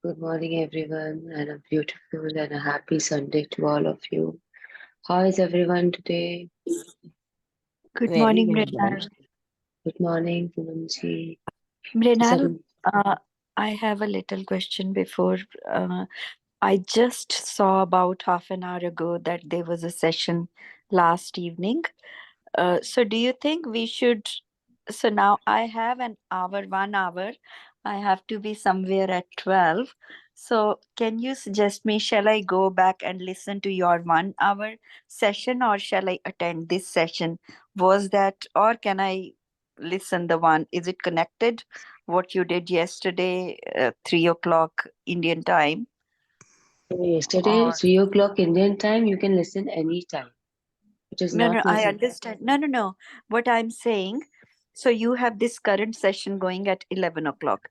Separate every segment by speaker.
Speaker 1: Good morning, everyone, and a beautiful and a happy Sunday to all of you. How is everyone today?
Speaker 2: Good
Speaker 3: Very
Speaker 2: morning,
Speaker 3: well.
Speaker 2: Mrinal.
Speaker 1: Good morning, Poonamji.
Speaker 2: Mrinal, I have a little question before. I just saw about half an hour ago that there was a session last evening. So do you think we should? So now I have an hour, 1 hour. I have to be somewhere at 12. So can you suggest me, shall I go back and listen to your 1 hour session or shall I attend this session? Was that, or can I listen the one? Is it connected? What you did yesterday, 3 o'clock Indian time?
Speaker 1: So yesterday,
Speaker 2: Or
Speaker 1: 3 o'clock Indian time, you can listen anytime. It is
Speaker 2: no, no,
Speaker 1: not
Speaker 2: I
Speaker 1: necessary.
Speaker 2: understand. No, no, no. What I'm saying, so you have this current session going at 11 o'clock.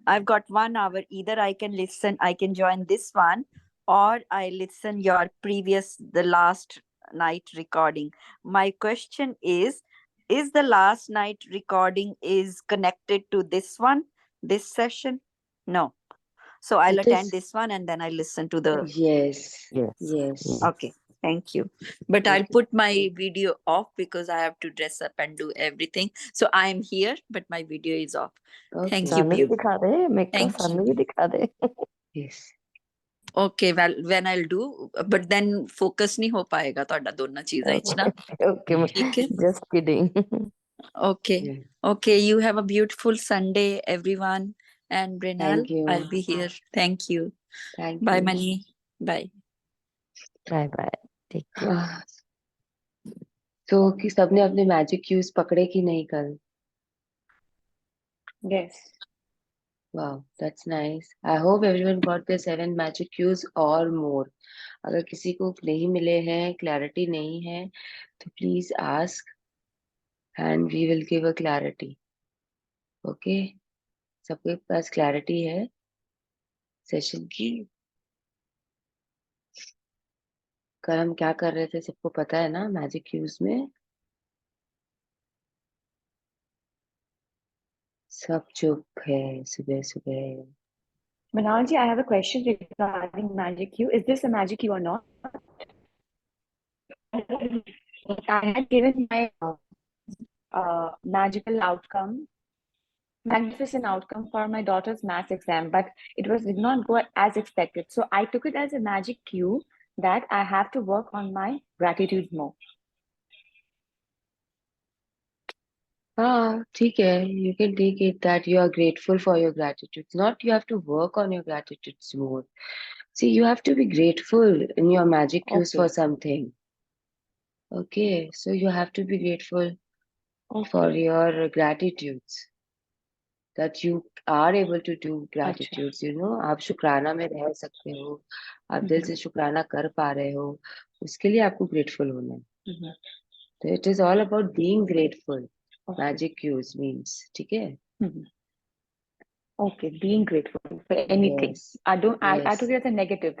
Speaker 2: I've got 1 hour. Either I can listen, I can join this one, or I listen your previous, the last night recording. My question is the last night recording is connected to this one, this session? No. So I'll
Speaker 1: It
Speaker 2: attend
Speaker 1: is,
Speaker 2: this one and then I listen to the.
Speaker 1: yes,
Speaker 3: Yes.
Speaker 1: yes.
Speaker 2: Okay, thank you. But I'll
Speaker 1: Okay,
Speaker 2: put my video off because I have to dress up and do everything. So I'm here, but my video is off. Thank
Speaker 1: okay,
Speaker 2: you,
Speaker 3: सानू भी
Speaker 2: Piyush.
Speaker 3: दिखा दे मेरे को
Speaker 2: Thank
Speaker 3: सानू
Speaker 2: you.
Speaker 3: भी दिखा दे
Speaker 1: yes.
Speaker 2: Okay, well, when I'll do, but then focus नहीं हो पाएगा ਤੁਹਾਡਾ ਦੋਨਾਂ ਚੀਜ਼ਾਂ ਵਿੱਚ ਨਾ
Speaker 3: okay
Speaker 2: ठीक है
Speaker 3: just kidding
Speaker 2: okay
Speaker 1: Yeah.
Speaker 2: okay you have a beautiful Sunday everyone and Brenal
Speaker 1: Thank you.
Speaker 2: I'll be here thank you
Speaker 1: Thank
Speaker 2: bye
Speaker 1: you.
Speaker 2: Mani bye
Speaker 3: bye bye take care
Speaker 1: हाँ, तो कि सबने अपने मैजिक क्यूज पकड़े कि नहीं कल?
Speaker 2: yes
Speaker 1: Wow, that's nice. I hope everyone got their 7 magic cues or more. अगर किसी को नहीं मिले हैं, क्लैरिटी नहीं है, तो please ask and we will give a clarity. Okay, सबके पास क्लैरिटी है सेशन की. कल हम क्या कर रहे थे सबको पता है ना मैजिक क्यूज में? सब चुप है सुबह सुबह.
Speaker 4: Manalji, I have a question regarding Magic Q. Is this a Magic Q or not? I had given my magical outcome, magnificent outcome for my daughter's maths exam, but did not go as expected. So I took it as a Magic Q that I have to work on my gratitude more.
Speaker 1: हाँ ठीक है, you can take it that you are grateful for your gratitude, not you have to work on your gratitude more. See, you have to be grateful in your magic cues for
Speaker 4: Okay.
Speaker 1: something. Okay, so you have to be grateful for
Speaker 4: Okay.
Speaker 1: your gratitudes, that you are able to do
Speaker 4: अच्छा.
Speaker 1: gratitudes, you know. आप शुक्राना में रह सकते हो, आप दिल से शुक्राना कर पा रहे हो, उसके लिए आपको grateful होना है. तो it is all about being grateful.
Speaker 4: Okay.
Speaker 1: Magic cues means, ठीक है?
Speaker 4: Okay, being grateful for anything.
Speaker 1: Yes,
Speaker 4: I took
Speaker 1: yes,
Speaker 4: it as a negative.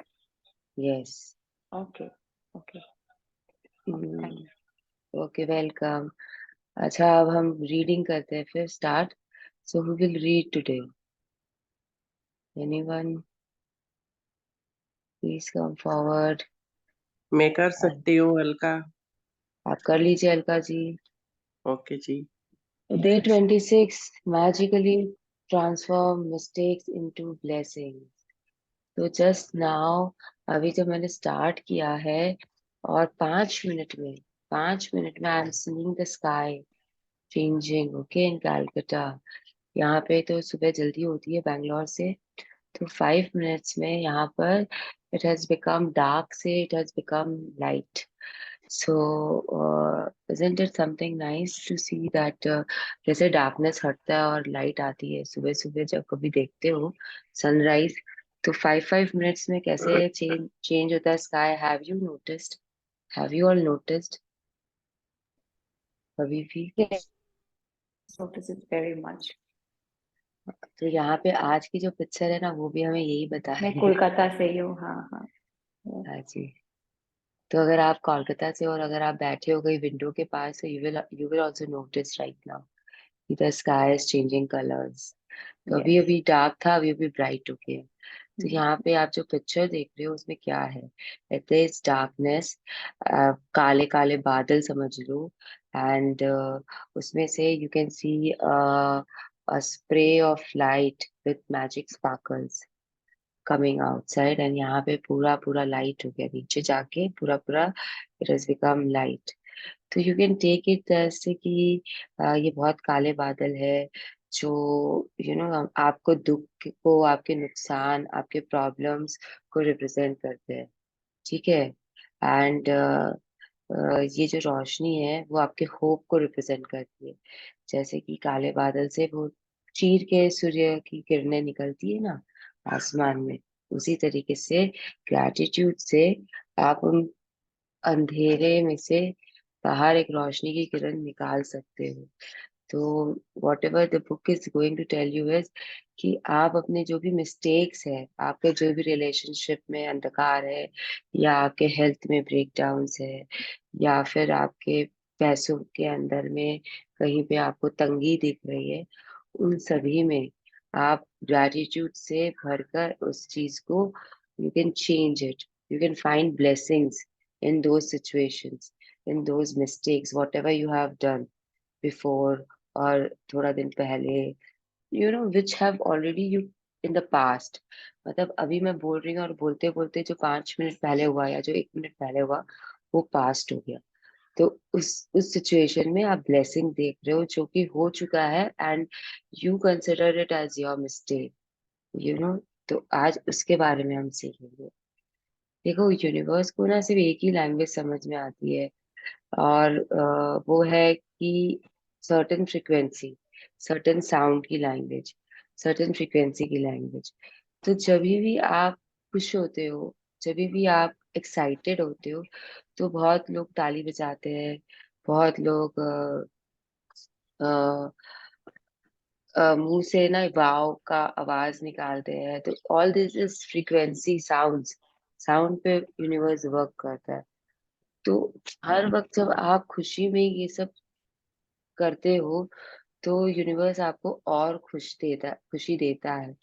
Speaker 1: yes.
Speaker 4: Okay. Okay. Okay, thank you.
Speaker 1: Okay, welcome. अच्छा, अब हम reading करते हैं फिर start. So who will read today? Anyone? Please come forward.
Speaker 5: मैं कर सकती हूँ अलका.
Speaker 1: आप कर लीजिए अलका जी.
Speaker 5: ओके जी.
Speaker 1: Day 26, magically transform mistakes into blessings. तो जस्ट नाउ, अभी जब मैंने स्टार्ट किया है और 5 मिनट में I am seeing the sky changing. Okay, in Calcutta. यहाँ पे तो सुबह जल्दी होती है बैंगलोर से, तो 5 मिनट्स में यहाँ पर इट हैज बिकम डार्क से it has become light. So, isn't it something nice to see that जैसे डार्कनेस हटता है और लाइट आती है सुबह सुबह जब कभी देखते हो सनराइज, तो 5 5 मिनट्स में कैसे चेंज होता है sky. Have you all noticed कभी भी?
Speaker 4: Yes, notice it very much.
Speaker 1: तो यहाँ पे आज की जो पिक्चर है ना वो भी हमें यही बता
Speaker 4: मैं
Speaker 1: रही है.
Speaker 4: कोलकाता से ही हूँ. हाँ.
Speaker 1: हाँ जी. तो अगर आप कोलकाता से और अगर आप बैठे हो गई विंडो के पास, तो you will also notice right now the sky is changing colours. तो अभी
Speaker 4: Yes.
Speaker 1: अभी डार्क था, अभी अभी ब्राइट हो गया. तो यहाँ पे आप जो पिक्चर देख रहे हो उसमें क्या है, इट इज डार्कनेस, काले काले बादल समझ लो, एंड उसमें से you can C a spray of light with magic sparkles coming outside, and यहाँ पे पूरा पूरा लाइट हो गया, नीचे जाके पूरा पूरा इट has become light. तो यू कैन टेक इट जैसे कि ये बहुत काले बादल है जो आपको दुख को, आपके नुकसान, आपके प्रॉब्लम्स को रिप्रेजेंट करते हैं, ठीक है। एंड ये जो रोशनी है वो आपके होप को रिप्रेजेंट करती है, जैसे कि काले बादल से वो चीर के सूर्य की किरणें निकलती है ना आसमान में, उसी तरीके से ग्रैटिट्यूड से आप उन अंधेरे में से बाहर एक रोशनी की किरण निकाल सकते हो। तो whatever the book is going to tell you is कि आप अपने जो भी मिस्टेक्स है, आपके जो भी रिलेशनशिप में अंधकार है, या आपके हेल्थ में ब्रेकडाउन्स है, या फिर आपके पैसों के अंदर में कहीं पे आपको तंगी दिख रही है, उन सभी में आप ग्रैटिट्यूड से भरकर उस चीज को you can change it, you can find blessings in those situations, in those mistakes, whatever you have done before or थोड़ा दिन पहले, which have already you in the past. मतलब अभी मैं बोल रही हूँ और बोलते बोलते जो 5 मिनट पहले हुआ या जो 1 मिनट पहले हुआ वो पास्ट हो गया। तो उस सिचुएशन में आप ब्लेसिंग देख रहे हो जो कि हो चुका है, and you consider it as your mistake, you know तो आज उसके बारे में हम सीखेंगे। देखो, यूनिवर्स को ना सिर्फ एक ही लैंग्वेज समझ में आती है, और वो है कि सर्टेन फ्रिक्वेंसी, सर्टेन साउंड की लैंग्वेज, सर्टेन फ्रिक्वेंसी की लैंग्वेज। तो जब भी आप खुश होते हो, जब भी आप एक्साइटेड होते हो, तो बहुत लोग ताली बजाते हैं, बहुत लोग मुंह से ना वाव का आवाज निकालते हैं। तो all this is frequency, sounds, sound पे यूनिवर्स वर्क करता है। तो हर वक्त जब आप खुशी में ये सब करते हो तो यूनिवर्स आपको और खुशी देता है।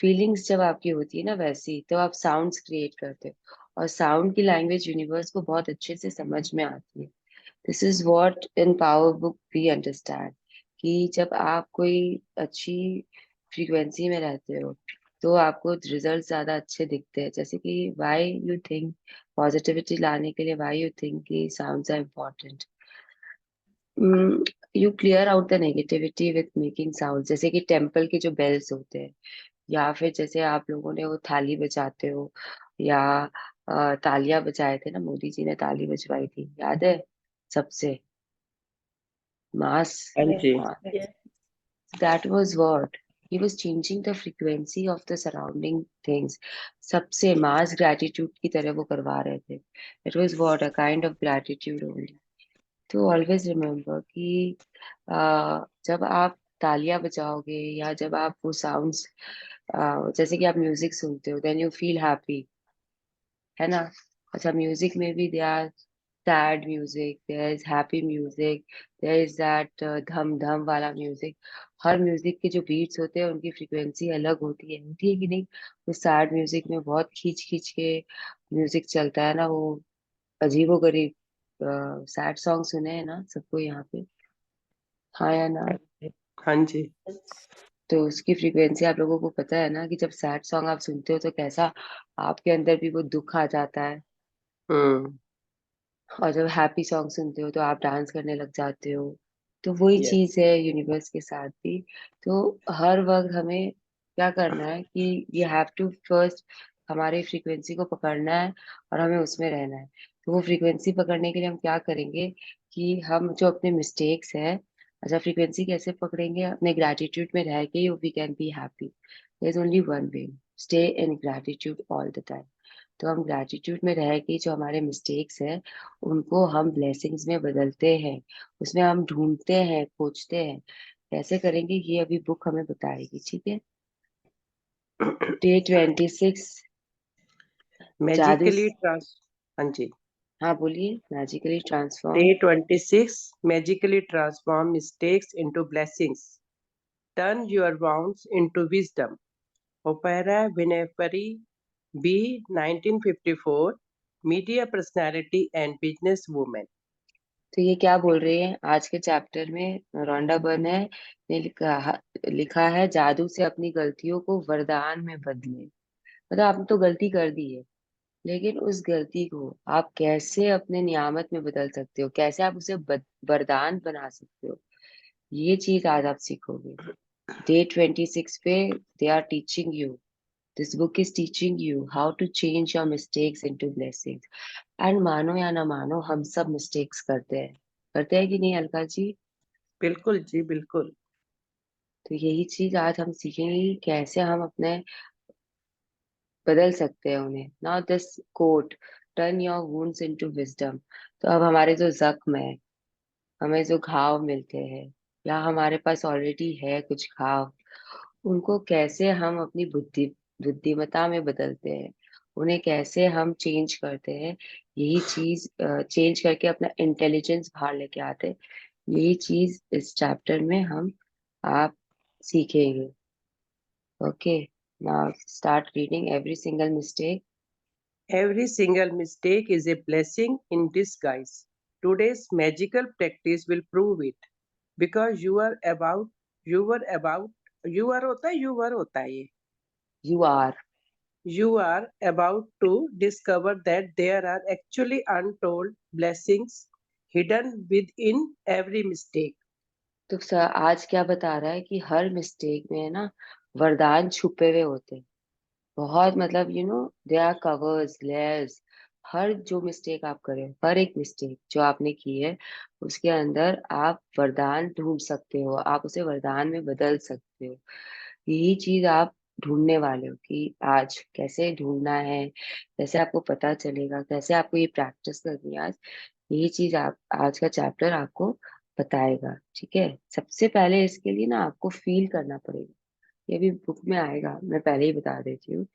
Speaker 1: फीलिंग्स जब आपकी होती है ना वैसी, तो आप साउंड्स क्रिएट करते हो, और साउंड की लैंग्वेज यूनिवर्स को बहुत अच्छे से समझ में आती है। This is what in power book we understand, कि जब आप कोई अच्छी फ्रीक्वेंसी में रहते हो तो आपको रिजल्ट ज्यादा अच्छे दिखते हैं। जैसे कि व्हाई यू थिंक पॉजिटिविटी लाने के लिए, व्हाई यू थिंक कि sounds are important, you clear out the negativity with making sound. जैसे कि टेम्पल के जो बेल्स होते हैं, या फिर जैसे आप लोगों ने वो थाली बजाते हो, या तालियां बजाए थे ना, मोदी जी ने ताली बजवाई थी, याद है सबसे, मास,
Speaker 5: हाँ जी।
Speaker 1: That was what he was changing the frequency of the surrounding things, सबसे मास ग्रेटिट्यूड की तरह वो करवा रहे थे। it was what a kind of gratitude only. तो ऑलवेज रिमेम्बर कि जब आप तालियां बजाओगे, या जब आप वो साउंड्स, जैसे कि आप म्यूजिक सुनते हो, देन यू फील हैप्पी, है ना। अच्छा, म्यूजिक में भी there are sad music, there is happy music, there is that धम धम वाला म्यूजिक। हर म्यूजिक के जो बीट्स होते हैं उनकी फ्रीक्वेंसी अलग होती है कि नहीं। वो सैड म्यूजिक में बहुत खींच खींच के म्यूजिक चलता है ना, वो अजीबो गरीब। सैड सॉन्ग सुने हैं ना सबको यहाँ पे, हाँ या ना।
Speaker 5: हाँ जी।
Speaker 1: तो उसकी फ्रीक्वेंसी आप लोगों को पता है ना, कि जब सैड सॉन्ग आप सुनते हो तो कैसा आपके अंदर भी वो दुख आ जाता है,
Speaker 5: हम्म।
Speaker 1: और जब हैप्पी सॉन्ग सुनते हो तो आप डांस करने लग जाते हो। तो वही
Speaker 5: यस।
Speaker 1: चीज है यूनिवर्स के साथ भी। तो हर वक्त हमें क्या करना है कि वी हैव टू फर्स्ट हमारी फ्रीक्वेंसी को पकड़ना है, और हमें उसमें रहना है। तो वो फ्रीक्वेंसी पकड़ने के लिए हम क्या करेंगे कि हम जो अपने मिस्टेक्स है, अच्छा फ्रीक्वेंसी कैसे पकड़ेंगे, अपने ग्रेटिट्यूड में रह के we can be happy. There is only one way, stay in gratitude all the time. तो हम ग्रेटिट्यूड में रह के जो हमारे मिस्टेक्स हैं उनको हम ब्लेसिंग्स में बदलते हैं, उसमें हम ढूंढते हैं, खोजते हैं। कैसे करेंगे ये अभी बुक हमें बताएगी, ठीक है। डे 26 जादू।
Speaker 5: मैजिकली ट्रांस हाँ जी।
Speaker 1: हाँ बोलिए, magically
Speaker 5: Day
Speaker 1: transform.
Speaker 5: 26 magically transform mistakes into blessings. Turn your wounds into wisdom. Opera Winfrey, B. 1954, Media Personality and Business Woman.
Speaker 1: तो ये क्या बोल रही है आज के चैप्टर में? रोंडा बर्नर ने लिखा है जादू से अपनी गलतियों को वरदान में बदले। मतलब आपने तो गलती कर दी है, लेकिन उस गलती को आप कैसे अपने नियामत में बदल सकते हो, कैसे आप उसे वरदान बना सकते हो, ये चीज आज आप सीखोगे। डे 26 पे they are teaching you, this book is teaching you how to change your mistakes into blessings. And मानो या ना मानो, हम सब मिस्टेक्स करते हैं कि नहीं अलका जी?
Speaker 5: बिल्कुल जी, बिल्कुल।
Speaker 1: तो यही चीज आज हम सीखेंगे कि कैसे हम अपने बदल सकते हैं उन्हें। Now this quote, turn your wounds into wisdom. तो अब हमारे जो जख्म है, हमें जो घाव मिलते हैं, या हमारे पास ऑलरेडी है कुछ घाव, उनको कैसे हम अपनी बुद्धिमत्ता में बदलते हैं, उन्हें कैसे हम चेंज करते हैं, यही चीज चेंज करके अपना इंटेलिजेंस बाहर लेके आते हैं, यही चीज इस चैप्टर में हम आप सीखेंगे। Okay, now start reading every single mistake.
Speaker 5: Every single mistake is a blessing in disguise. Today's magical practice will prove it. Because you were होता है ये.
Speaker 1: You are.
Speaker 5: You are about to discover that there are actually untold blessings hidden within every mistake.
Speaker 1: तो sir आज क्या बता रहा है कि हर मिस्टेक में है ना वरदान छुपे हुए होते हैं। बहुत मतलब दे आर कवर्स, लेयर्स। हर जो मिस्टेक आप करें, हर एक मिस्टेक जो आपने की है, उसके अंदर आप वरदान ढूंढ सकते हो, आप उसे वरदान में बदल सकते हो। यही चीज आप ढूंढने वाले हो कि आज कैसे ढूंढना है, कैसे आपको पता चलेगा, कैसे आपको ये प्रैक्टिस करनी है आज। यही चीज आप आज का चैप्टर आपको बताएगा। ठीक है, सबसे पहले इसके लिए ना आपको फील करना पड़ेगा। ये भी बुक में आएगा, मैं पहले ही बता देती हूँ।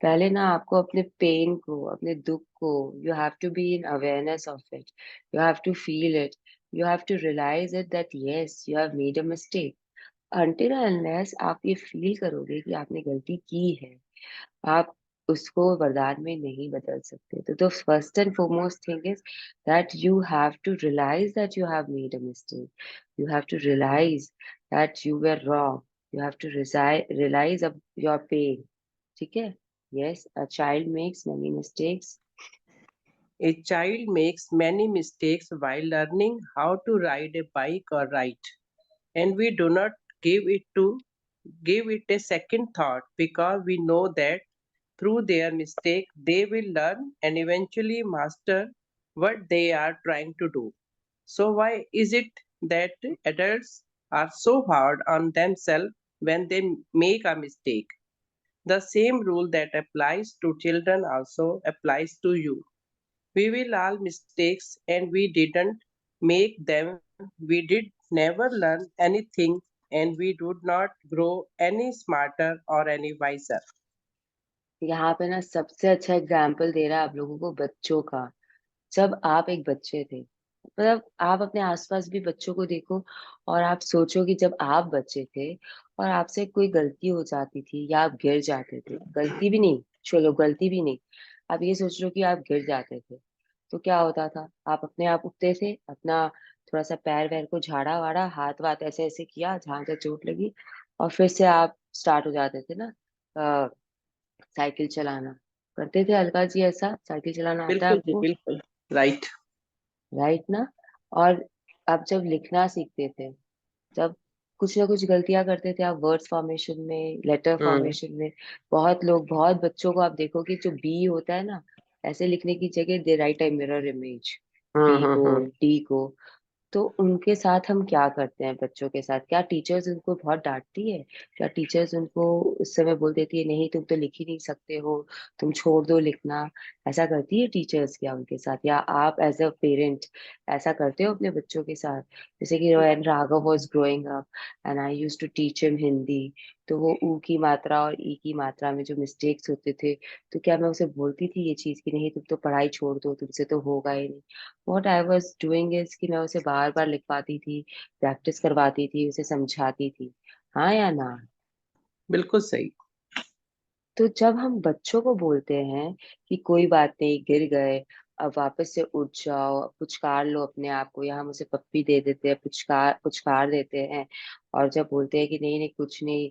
Speaker 1: पहले ना आपको अपने पेन को, अपने दुख को, you have to be in awareness of it, you have to feel it, you have to realise it that yes you have made a mistake. Until unless आप ये फील करोगे कि आपने गलती की है, आप उसको वरदान में नहीं बदल सकते। तो the first and foremost thing is that you have to realise that you have made a mistake, you have to realise that you were wrong, you have to realise your pain. ठीक है? Yes, a child makes many mistakes.
Speaker 5: A child makes many mistakes while learning how to ride a bike or write, and we do not give it a second thought because we know that through their mistake they will learn and eventually master what they are trying to do. So why is it that adults are so hard on themselves when they make a mistake? The same rule that applies to children also applies to you. We will all mistakes and we didn't make them. We did never learn anything and we did not grow any smarter or any wiser.
Speaker 1: यहाँ पे ना सबसे अच्छा example दे रहा है आप लोगों को बच्चों का। जब आप एक बच्चे थे, मतलब आप अपने आसपास भी बच्चों को देखो और आप सोचो कि जब आप बच्चे थे और आपसे कोई गलती हो जाती थी या आप गिर जाते थे, गलती भी नहीं, चलो गलती भी नहीं, आप ये सोच लो कि आप गिर जाते थे, तो क्या होता था? आप अपने आप उठते थे, अपना थोड़ा सा पैर वैर को झाड़ा वाड़ा, हाथ वाथ ऐसे ऐसे किया जहां से चोट लगी, और फिर से आप स्टार्ट हो जाते थे ना साइकिल चलाना। करते थे अलका जी ऐसा? साइकिल चलाना आता है
Speaker 5: बिल्कुल जी,
Speaker 1: आपको?
Speaker 5: बिल्कुल राइट।
Speaker 1: राइट ना? और आप जब लिखना सीखते थे, जब कुछ ना कुछ गलतियां करते थे आप वर्ड्स फॉर्मेशन में, लेटर
Speaker 5: हम्म
Speaker 1: फॉर्मेशन में। बहुत लोग, बहुत बच्चों को आप देखोगे जो बी होता है ना, ऐसे लिखने की जगह they write a mirror image, B को,
Speaker 5: हम्म।
Speaker 1: डी को। तो उनके साथ हम क्या करते हैं बच्चों के साथ? क्या टीचर्स उनको बहुत डांटती है? क्या टीचर्स उनको उस समय बोल देती है नहीं तुम तो लिख ही नहीं सकते हो, तुम छोड़ दो लिखना? ऐसा करती है टीचर्स क्या उनके साथ? या आप एज अ पेरेंट ऐसा करते हो अपने बच्चों के साथ? जैसे कि when Raghav was growing up and I used to teach him Hindi, तो वो ऊ की मात्रा और ई की मात्रा में जो मिस्टेक्स होते थे, तो क्या मैं उसे बोलती थी ये चीज कि नहीं तुम तो पढ़ाई छोड़ दो, तुमसे तो होगा ही नहीं? What I was doing is कि मैं उसे बार बार लिखवाती थी, प्रैक्टिस करवाती थी, उसे समझाती थी। हाँ या ना?
Speaker 5: बिल्कुल सही।
Speaker 1: तो जब हम बच्चों को बोलते हैं कि कोई बात नहीं, गिर गए, अब वापस से उठ जाओ, पुचकार लो अपने आप को, या हम उसे पप्पी दे देते हैं, पुचकार पुचकार देते हैं, और जब बोलते हैं कि नहीं नहीं कुछ नहीं,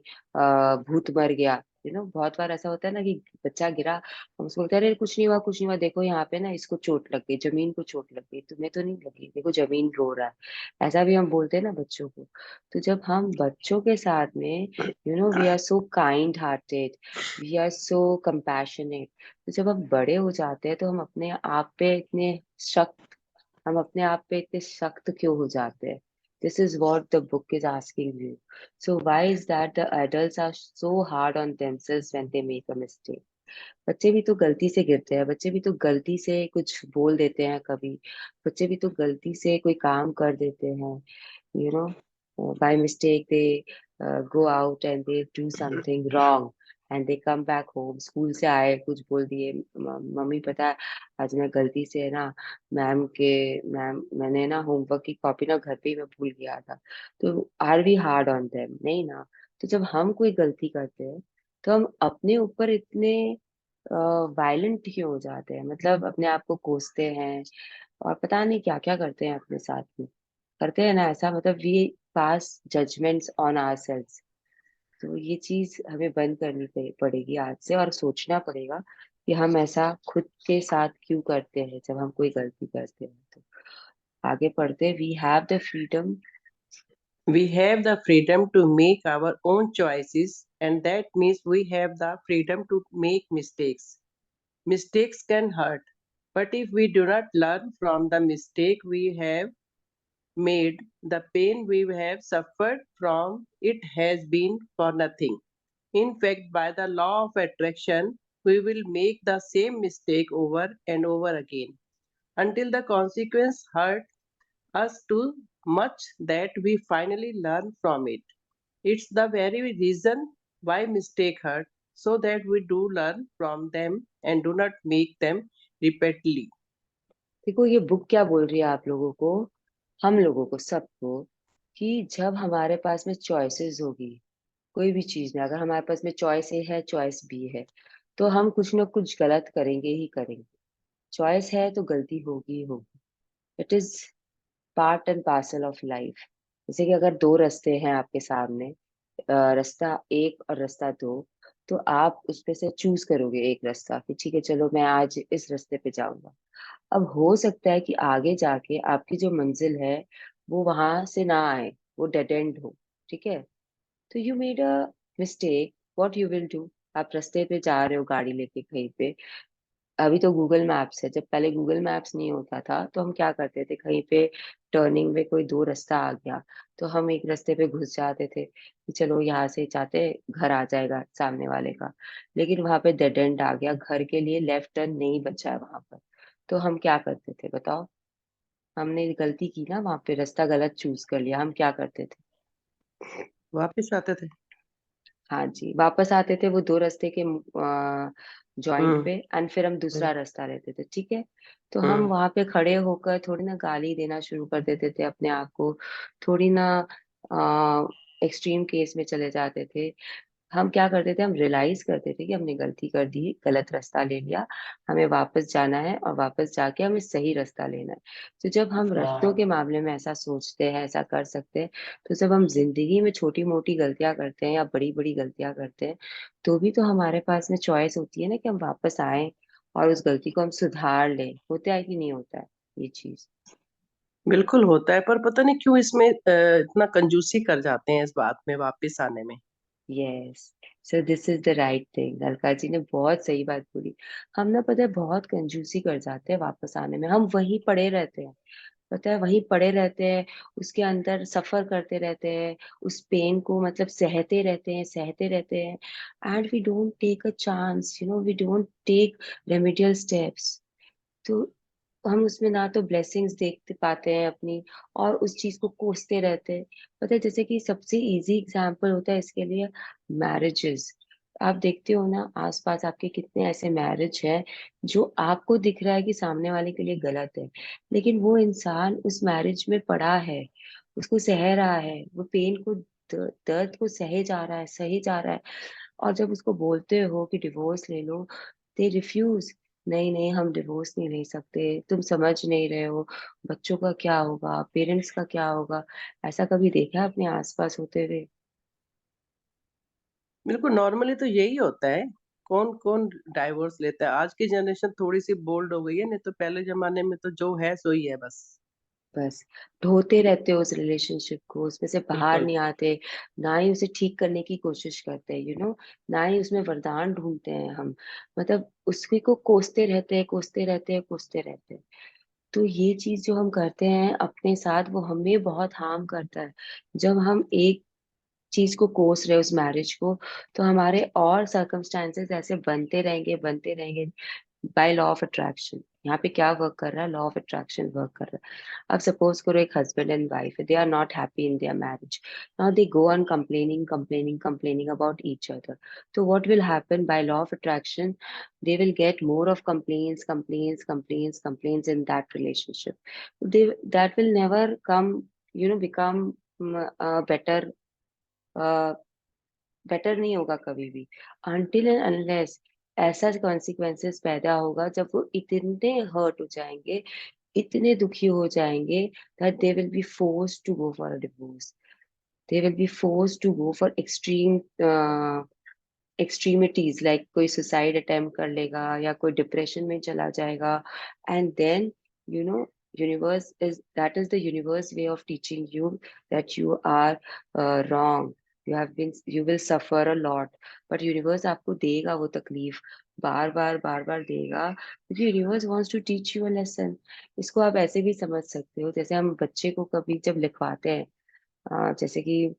Speaker 1: भूत मर गया, बहुत बार ऐसा होता है ना कि बच्चा गिरा, हम उसको बोलते हैं अरे कुछ नहीं हुआ, कुछ नहीं हुआ, देखो यहाँ पे ना इसको चोट लग गई, जमीन को चोट लग गई, तुम्हें तो नहीं लगी, देखो जमीन रो रहा है। ऐसा भी हम बोलते हैं ना बच्चों को। तो जब हम बच्चों के साथ में we are so kind hearted, we are so compassionate, तो जब हम बड़े हो जाते हैं तो हम अपने आप पे इतने सख्त क्यों हो जाते हैं? This is what the book is asking you. So why is that the adults are so hard on themselves when they make a mistake? बच्चे भी तो गलती से गिरते हैं, बच्चे भी तो गलती से कुछ बोल देते हैं कभी, बच्चे भी तो गलती से कोई काम कर देते हैं, you know by mistake they go out and they do something wrong, and they come back home, school से आए कुछ बोल दिए, मम्मी पता है आज मैं गलती से ना मैम मैंने ना होमवर्क की कॉपी ना घर पे ही मैं भूल गया था। तो are we hard on them? नहीं ना। तो जब हम कोई गलती करते हैं तो हम अपने ऊपर इतने वायलेंट क्यों हो जाते हैं, मतलब अपने आप को कोसते हैं और पता नहीं क्या क्या करते हैं अपने साथ में, करते हैं ना ऐसा, मतलब we pass judgements on ourselves. तो ये चीज हमें बंद करनी पड़ेगी आज से, और सोचना पड़ेगा कि हम ऐसा खुद के साथ क्यों करते हैं जब हम कोई गलती करते हैं। तो आगे पढ़ते, we have the freedom.
Speaker 5: We have the freedom to make our own choices, and that means we have the freedom to make mistakes. Mistakes can hurt, but if we do not learn from the mistake we have made, the pain we have suffered from it has been for nothing. In fact, by the law of attraction, we will make the same mistake over and over again until the consequence hurt us too much that we finally learn from it. It's the very reason why mistake hurt, so that we do learn from them and do not make them repeatedly.
Speaker 1: देखो ये book क्या बोल रही है आप लोगों को, हम लोगों को, सबको, कि जब हमारे पास में चॉइसेस होगी कोई भी चीज में, अगर हमारे पास में चॉइस ए है, चॉइस बी है, तो हम कुछ ना कुछ गलत करेंगे ही करेंगे। चॉइस है तो गलती होगी ही होगी। It is part and parcel of life. जैसे कि अगर दो रास्ते हैं आपके सामने, रास्ता एक और रास्ता दो, तो आप उसपे से चूज करोगे एक रास्ता कि ठीक है चलो मैं आज इस रास्ते पे जाऊंगा। अब हो सकता है कि आगे जाके आपकी जो मंजिल है वो वहां से ना आए, वो डेड एंड हो। ठीक है, तो you made a mistake, what you will do? आप रास्ते पे जा रहे हो गाड़ी लेके कहीं पे, अभी तो गूगल मैप्स है, जब पहले गूगल मैप्स नहीं होता था तो हम क्या करते थे, कहीं पे टर्निंग में कोई दो रास्ता आ गया तो हम एक रास्ते पे घुस जाते थे कि चलो यहाँ से जाते, घर आ जाएगा सामने वाले का। लेकिन वहां पे डेड एंड आ गया, घर के लिए लेफ्ट टर्न नहीं बचा है वहां पर। तो हम क्या करते थे बताओ? हमने गलती की ना, वहां पे रास्ता गलत चूज कर लिया, हम क्या करते थे?
Speaker 5: वापिस आते थे।
Speaker 1: हाँ जी, वापस आते थे वो दो रास्ते के जॉइंट
Speaker 5: हम्म
Speaker 1: पे, एंड फिर हम
Speaker 5: हम्म
Speaker 1: दूसरा रास्ता लेते थे। ठीक है, तो हम
Speaker 5: हम्म
Speaker 1: वहां पे खड़े होकर थोड़ी ना गाली देना शुरू कर देते थे अपने आप को, थोड़ी ना एक्सट्रीम केस में चले जाते थे। हम क्या करते थे, हम रियलाइज करते थे कि हमने गलती कर दी, गलत रास्ता ले लिया, हमें वापस जाना है और वापस जाके हमें सही रास्ता लेना है। तो जब हम रास्तों के मामले में ऐसा सोचते हैं, ऐसा कर सकते हैं, तो जब हम जिंदगी में छोटी मोटी गलतियां करते हैं या बड़ी बड़ी गलतियां करते हैं, तो भी तो हमारे पास में चॉइस होती है ना कि हम वापस आए और उस गलती को हम सुधार लें। होता है कि नहीं होता है ये चीज?
Speaker 5: बिल्कुल होता है, पर पता नहीं क्यों इसमें इतना कंजूसी कर जाते हैं इस बात में वापस आने में।
Speaker 1: Yes, so this is the right thing, Alka ji ने बहुत सही बात बोली। हम ना पता है बहुत कंजूसी कर जाते हैं वापस आने में, हम वहीं पड़े रहते हैं, पता है वहीं पड़े रहते हैं, उसके अंदर सफर करते रहते हैं, उस पेन को मतलब सहते रहते हैं, and we don't take a chance, we don't take remedial steps. तो हम उसमें ना तो ब्लेसिंग्स देख पाते हैं अपनी, और उस चीज को कोसते रहते हैं। पता है जैसे कि सबसे इजी एग्जांपल होता है इसके लिए मैरिजेस। आप देखते हो ना आसपास आपके कितने ऐसे मैरिज हैं जो आपको दिख रहा है कि सामने वाले के लिए गलत है, लेकिन वो इंसान उस मैरिज में पड़ा है, उसको सह रहा है, वो पेन को दर्द को सहे जा रहा है, सही जा रहा है, और जब उसको बोलते हो कि डिवोर्स ले लो, दे रिफ्यूज। नहीं नहीं, हम डिवोर्स नहीं ले सकते, तुम समझ नहीं रहे हो, बच्चों का क्या होगा, पेरेंट्स का क्या होगा। ऐसा कभी देखा है अपने आसपास होते हुए?
Speaker 5: बिल्कुल नॉर्मली तो यही होता है। कौन कौन डाइवोर्स लेता है? आज की जनरेशन थोड़ी सी बोल्ड हो गई है, नहीं तो पहले जमाने में तो जो है सो ही है बस।
Speaker 1: बस ढोते रहते हो उस रिलेशनशिप को, उसमें से बाहर
Speaker 5: बिल्कुल।
Speaker 1: नहीं आते, ना ही उसे ठीक करने की कोशिश करते हैं, ना ही उसमें वरदान ढूंढते हैं हम। मतलब उसके को कोसते रहते हैं, कोसते रहते हैं, कोसते रहते हैं। तो ये चीज जो हम करते हैं अपने साथ, वो हमें बहुत हार्म करता है। जब हम एक चीज को कोस रहे हैं, उस मैरिज को, तो हमारे और सर्कमस्टांसेस ऐसे बनते रहेंगे, बनते रहेंगे। बाय लॉ ऑफ अट्रैक्शन, यहाँ पे क्या वर्क कर रहा है? लॉ ऑफ अट्रैक्शन वर्क कर रहा है। अब सपोज करो एक हस्बैंड एंड वाइफ है, they are not happy in their marriage, now they go on complaining complaining complaining about each other. तो what will happen? By law of attraction they will get more of complaints in that relationship. That will never come, become better. uh, better नहीं होगा कभी भी, until and unless ऐसा consequences पैदा होगा जब वो इतने हर्ट हो जाएंगे, इतने दुखी हो जाएंगे, that they will be forced to go for a divorce. They will be forced to go for extremities, like कोई सुसाइड अटेम्प्ट कर लेगा या कोई डिप्रेशन में चला जाएगा। And then, you know universe is that is the universe way of teaching you that you are wrong. You will suffer a lot, but universe आपको देगा वो तकलीफ, बार बार बार बार देगा, क्योंकि universe wants to teach you a lesson. इसको आप ऐसे भी समझ सकते हो, जैसे हम बच्चे को कभी जब लिखवाते हैं, जैसे कि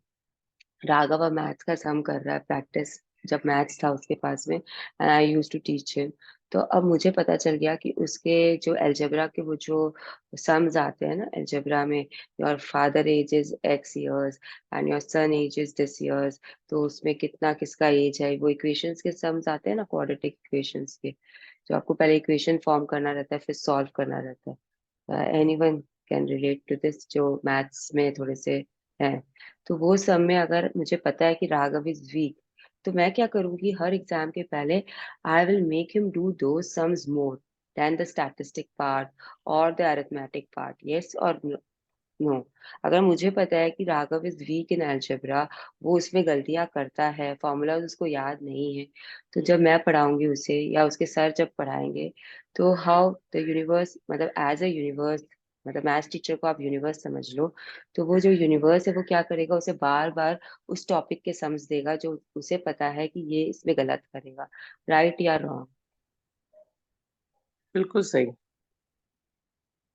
Speaker 1: राघव मैथ्स का सम कर रहा है प्रैक्टिस, जब मैथ्स था उसके पास में, and I use to teach him. तो अब मुझे पता चल गया कि उसके जो अलजेब्रा के वो जो सम्स आते हैं ना अलजेब्रा में, your father age is x years and your son age is this years, तो उसमें कितना किसका एज है, वो इक्वेशंस के सम्स आते हैं ना, क्वाड्रेटिक इक्वेशंस के, जो आपको पहले इक्वेशन फॉर्म करना रहता है, फिर सॉल्व करना रहता है। Anyone can relate to this, जो मैथ्स में थोड़े से हैं। तो वो सब में अगर मुझे पता है कि राघव इज वीक, तो मैं क्या करूंगी, हर एग्जाम के पहले I will make him do दो sums more than the statistic part और द अरिथमेटिक पार्ट, यस और नो। अगर मुझे पता है कि Raghav is weak in algebra, वो उसमें गलतियां करता है, फॉर्मूलाज उसको याद नहीं है, तो जब मैं पढ़ाऊंगी उसे या उसके सर जब पढ़ाएंगे, तो हाउ द यूनिवर्स, मतलब एज अ यूनिवर्स, मतलब मैथ्स टीचर को आप यूनिवर्स समझ लो, तो वो जो यूनिवर्स है वो क्या करेगा, उसे बार बार उस टॉपिक के सम्स देगा जो उसे पता है कि ये इसमें गलत करेगा, राइट या रॉन्ग।
Speaker 5: बिल्कुल सही।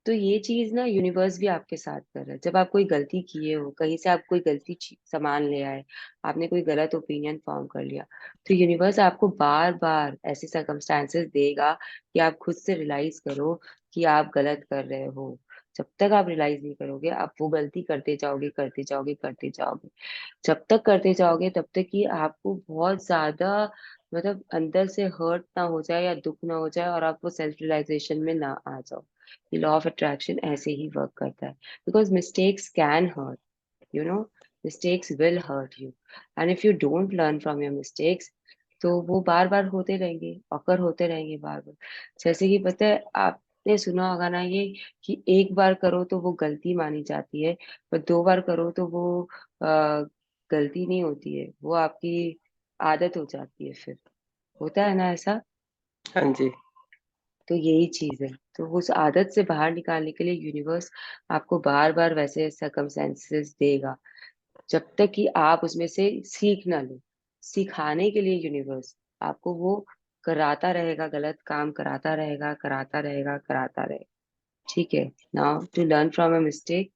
Speaker 1: तो ये चीज ना यूनिवर्स भी आपके साथ कर रहा है। जब आप कोई गलती किए हो, कहीं से आप कोई गलती सामान ले आए, आपने कोई गलत ओपिनियन फॉर्म कर लिया, तो यूनिवर्स आपको बार बार ऐसे सर्कमस्टांसेस देगा कि आप खुद से रियलाइज करो कि आप गलत कर रहे हो। जब तक आप रियलाइज नहीं करोगे, आप वो गलती करते जाओगे, करते जाओगे, करते जाओगे। जब तक करते जाओगे तब तक कि आपको बहुत ज्यादा, मतलब अंदर से हर्ट ना हो जाए या दुख ना हो जाए और आप वो सेल्फ रियलाइजेशन में ना आ जाओ। ये लॉ ऑफ अट्रैक्शन ऐसे ही वर्क करता है, because mistakes can hurt, you know mistakes will hurt you, and if you don't learn from your mistakes, तो वो बार बार होते रहेंगे, अकर होते रहेंगे बार बार। जैसे कि पता है, आपने सुना होगा ना ये, कि एक बार करो तो वो गलती मानी जाती है, पर दो बार करो तो वो गलती नहीं होती है, वो आपकी आदत हो जाती है फिर। होता है ना ऐसा?
Speaker 5: हाँ जी।
Speaker 1: तो यही चीज है, तो उस आदत से बाहर निकालने के लिए यूनिवर्स आपको बार बार वैसे सर्कमस्टेंसेस देगा, जब तक कि आप उसमें से सीख ना लो। सिखाने के लिए यूनिवर्स आपको वो कराता रहेगा, गलत काम कराता रहेगा, कराता रहेगा, कराता रहेगा। ठीक है, now to learn from a mistake.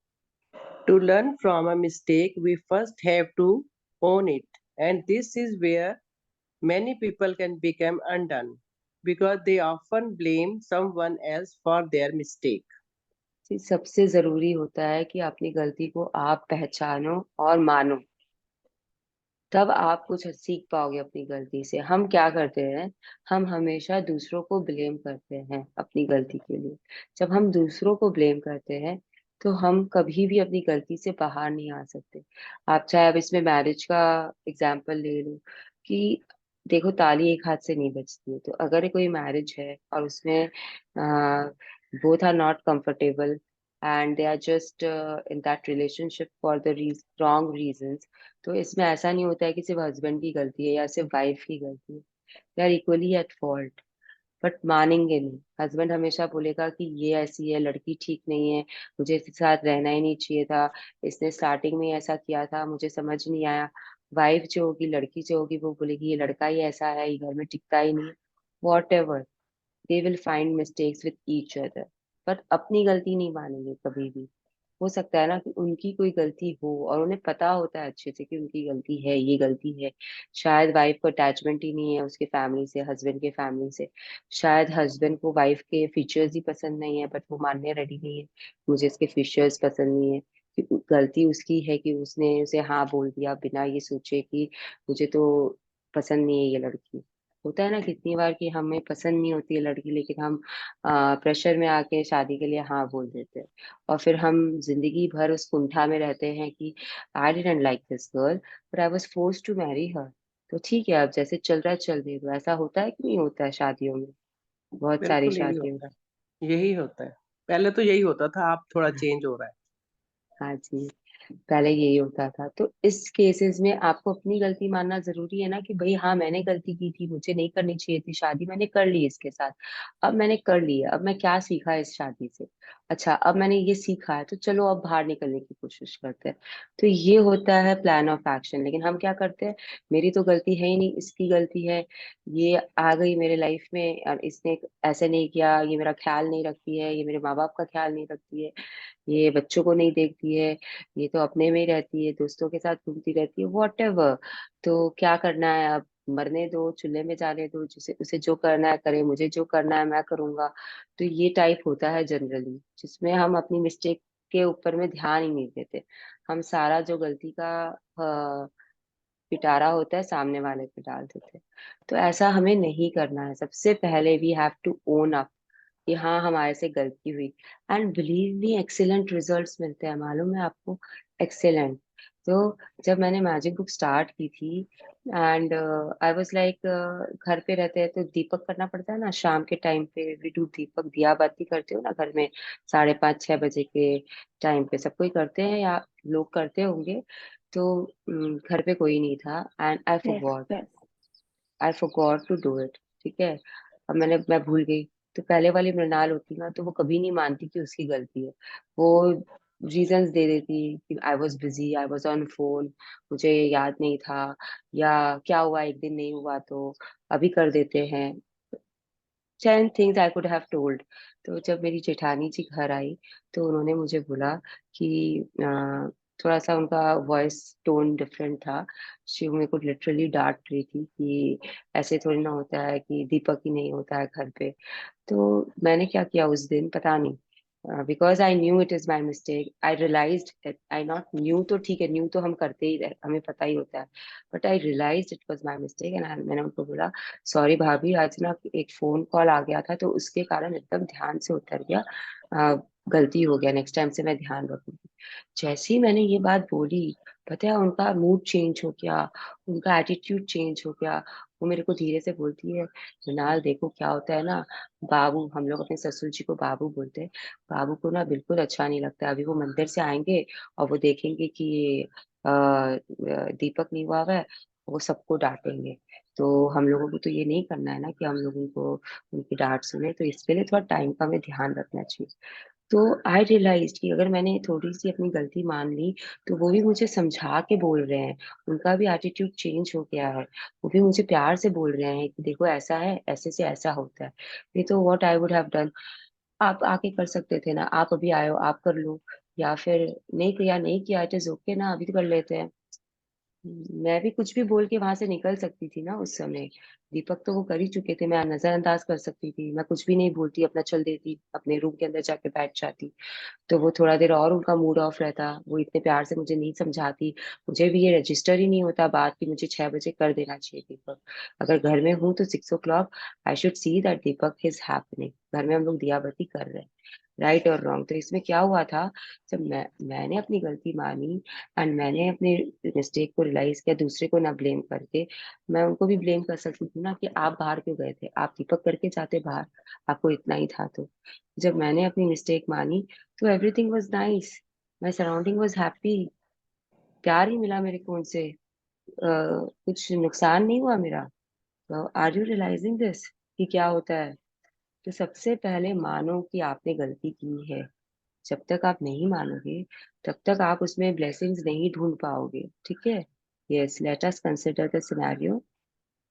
Speaker 5: To learn from a mistake, we first have to own it. And this is where many people can become undone because they often blame someone else for their mistake.
Speaker 1: सबसे जरूरी होता है कि अपनी गलती को आप पहचानो और मानो, तब आप कुछ सीख पाओगे अपनी गलती से। हम क्या करते हैं, हम हमेशा दूसरों को ब्लेम करते हैं अपनी गलती के लिए। जब हम दूसरों को ब्लेम करते हैं, तो हम कभी भी अपनी गलती से बाहर नहीं आ सकते। आप चाहे अब इसमें मैरिज का एग्जाम्पल ले लो, कि देखो ताली एक हाथ से नहीं बजती है। तो अगर कोई मैरिज है और उसमें both are not comfortable and they are just in that relationship for the wrong reasons, तो इसमें ऐसा नहीं होता है कि सिर्फ हस्बैंड की गलती है या सिर्फ वाइफ की गलती है। They are equally at fault, but मानेंगे नहीं। हस्बैंड हमेशा बोलेगा कि ये ऐसी है, लड़की ठीक नहीं है, मुझे इसके साथ रहना ही नहीं चाहिए था, इसने स्टार्टिंग में ऐसा किया था, मुझे समझ नहीं आया। वाइफ जो होगी, लड़की जो होगी, वो बोलेगी ये लड़का ही ऐसा है, ये घर में टिकता ही नहीं है। What ever, they will find mistakes with each other, पर अपनी गलती नहीं मानेंगे कभी भी। हो सकता है ना कि उनकी कोई गलती हो और उन्हें पता होता है अच्छे से कि उनकी गलती है, ये गलती है। शायद वाइफ को अटैचमेंट ही नहीं है उसके फैमिली से, हस्बैंड के फैमिली से। शायद हस्बैंड को वाइफ के फीचर्स ही पसंद नहीं है, बट वो मानने रेडी नहीं है, मुझे इसके फीचर्स पसंद नहीं है। कि गलती उसकी है कि उसने उसे हाँ बोल दिया बिना ये सोचे कि मुझे तो पसंद नहीं है ये लड़की। होता है ना कितनी बार कि हमें पसंद नहीं होती है लड़की, लेकिन हम प्रेशर में आके शादी के लिए हाँ बोल देते हैं। और फिर हम जिंदगी भर उस कुंठा में रहते हैं कि I didn't like this girl but I was forced to marry her. तो ठीक है, अब जैसे चल रहा है चलने दो। ऐसा होता है कि नहीं होता है शादियों में, बहुत सारी
Speaker 5: बिल्कुल यही
Speaker 1: शादियों में।
Speaker 5: होता है, यही होता है। पहले तो यही होता था, अब थोड़ा चेंज हो रहा है।
Speaker 1: हाँ जी, पहले यही होता था। तो इस केसेस में आपको अपनी गलती मानना जरूरी है ना, कि भाई हाँ मैंने गलती की थी, मुझे नहीं करनी चाहिए थी शादी, मैंने कर ली इसके साथ। अब मैंने कर ली है, अब मैं क्या सीखा इस शादी से? अच्छा, अब मैंने ये सीखा है तो चलो अब बाहर निकलने की कोशिश करते हैं। तो ये होता है प्लान ऑफ एक्शन। लेकिन हम क्या करते हैं, मेरी तो गलती है ही नहीं, इसकी गलती है, ये आ गई मेरे लाइफ में और इसने ऐसे नहीं किया, ये मेरा ख्याल नहीं रखती है, ये मेरे माँ बाप का ख्याल नहीं रखती है, ये बच्चों को नहीं देखती है, ये तो अपने में ही रहती है, दोस्तों के साथ घूमती रहती है, वॉट एवर। तो क्या करना है अब, मरने दो, चूल्हे में जाने दो, जिसे उसे जो करना है करे, मुझे जो करना है मैं करूंगा। तो ये टाइप होता है जनरली, जिसमें हम अपनी मिस्टेक के ऊपर में ध्यान ही नहीं देते। हम सारा जो गलती का पिटारा होता है सामने वाले पे डाल देते हैं। तो ऐसा हमें नहीं करना है। सबसे पहले we have to own up कि हाँ हमारे से गलती हुई। And believe me, excellent results मिलते हैं, मालूम है आपको, एक्सीलेंट। तो जब मैंने मैजिक बुक स्टार्ट की थी एंड आई वाज लाइक, घर पे रहते हैं तो दीपक करना पड़ता है ना, शाम के टाइम पे वी डू दीपक, दिया बाती करते हो ना घर में, 5:30-6 बजे के टाइम पे सब कोई करते हैं या लोग करते होंगे। तो घर पे कोई नहीं था and
Speaker 4: Yes, yes.
Speaker 1: I forgot to do it. ठीक है, अब मैं भूल गई। तो पहले वाली मृणाल होती ना, तो वो कभी नहीं मानती कि उसकी गलती है। वो रीजंस दे देती कि I was busy, I was on phone, मुझे याद नहीं था, या क्या हुआ एक दिन नहीं हुआ तो अभी कर देते हैं। 10 things I could have told. तो जब मेरी जेठानी जी घर आई तो उन्होंने मुझे बोला कि थोड़ा सा उनका वॉइस टोन डिफरेंट था। शिव मेरे को लिटरली डांट रही थी कि ऐसे थोड़ी ना होता है कि दीपक ही नहीं होता है घर पे। तो मैंने क्या किया उस दिन पता नहीं, because I knew it is my mistake, I realise it, I not knew तो ठीक है, न्यू तो हम करते ही रहे, हमें पता ही होता है, but I realise it was my mistake and मैंने उनको बोला सॉरी भाभी, आज ना एक फोन कॉल आ गया था तो उसके कारण एकदम ध्यान से उतर गया, गलती हो गया, नेक्स्ट टाइम से मैं ध्यान रखूंगी। जैसे ही मैंने ये बात बोली, पता है उनका मूड चेंज हो गया, उनका एटीट्यूड चेंज हो गया। वो मेरे को धीरे से बोलती है, मृणाल देखो क्या होता है ना, बाबू, हम लोग अपने ससुर जी को बाबू बोलते हैं, बाबू को ना बिल्कुल अच्छा नहीं लगता, अभी वो मंदिर से आएंगे और वो देखेंगे कि ये दीपक नहीं हुआ है, वो सबको डांटेंगे। तो हम लोगों को तो ये नहीं करना है ना कि हम लोग उनको, उनकी डांट सुने, तो इसके लिए थोड़ा टाइम का हमें ध्यान रखना चाहिए। तो आई रियलाइज कि अगर मैंने थोड़ी सी अपनी गलती मान ली तो वो भी मुझे समझा के बोल रहे हैं, उनका भी एटीट्यूड चेंज हो गया है, वो भी मुझे प्यार से बोल रहे हैं कि देखो ऐसा है, ऐसे से ऐसा होता है। नहीं तो what I would have done, आप आके कर सकते थे ना, आप अभी आए हो आप कर लो, या फिर नहीं किया, नहीं किया, इट इज ओके ना, अभी तो कर लेते हैं। मैं भी कुछ भी बोल के वहां से निकल सकती थी ना उस समय। दीपक तो वो कर ही चुके थे, मैं नजरअंदाज कर सकती थी, मैं कुछ भी नहीं बोलती, अपना चल देती, अपने रूम के अंदर जाके बैठ जाती। तो वो थोड़ा देर और उनका मूड ऑफ रहता, वो इतने प्यार से मुझे नहीं समझाती। मुझे भी ये रजिस्टर ही नहीं होता बात कि मुझे 6 बजे कर देना चाहिए दीपक। अगर घर में हूँ तो 6 o'clock I should see that Deepak is happening, घर में हम लोग दिया बत्ती कर रहे हैं। राइट और रॉन्ग। तो इसमें क्या हुआ था, जब मैंने अपनी गलती मानी एंड मैंने अपने मिस्टेक को रियलाइज किया, दूसरे को ना ब्लेम करके, मैं उनको भी ब्लेम कर सकती थी ना कि आप बाहर क्यों गए थे, आप दीपक करके जाते बाहर, आपको इतना ही था। तो जब मैंने अपनी मिस्टेक मानी तो everything was nice, my surrounding was happy, प्यार ही मिला मेरे को उनसे, कुछ नुकसान नहीं हुआ मेरा। तो आर यू रियलाइजिंग दिस कि क्या होता है। तो सबसे पहले मानो कि आपने गलती की है। जब तक आप नहीं मानोगे तब तक आप उसमें ब्लेसिंग्स नहीं ढूंढ पाओगे, ठीक है। Yes, let us consider the scenario.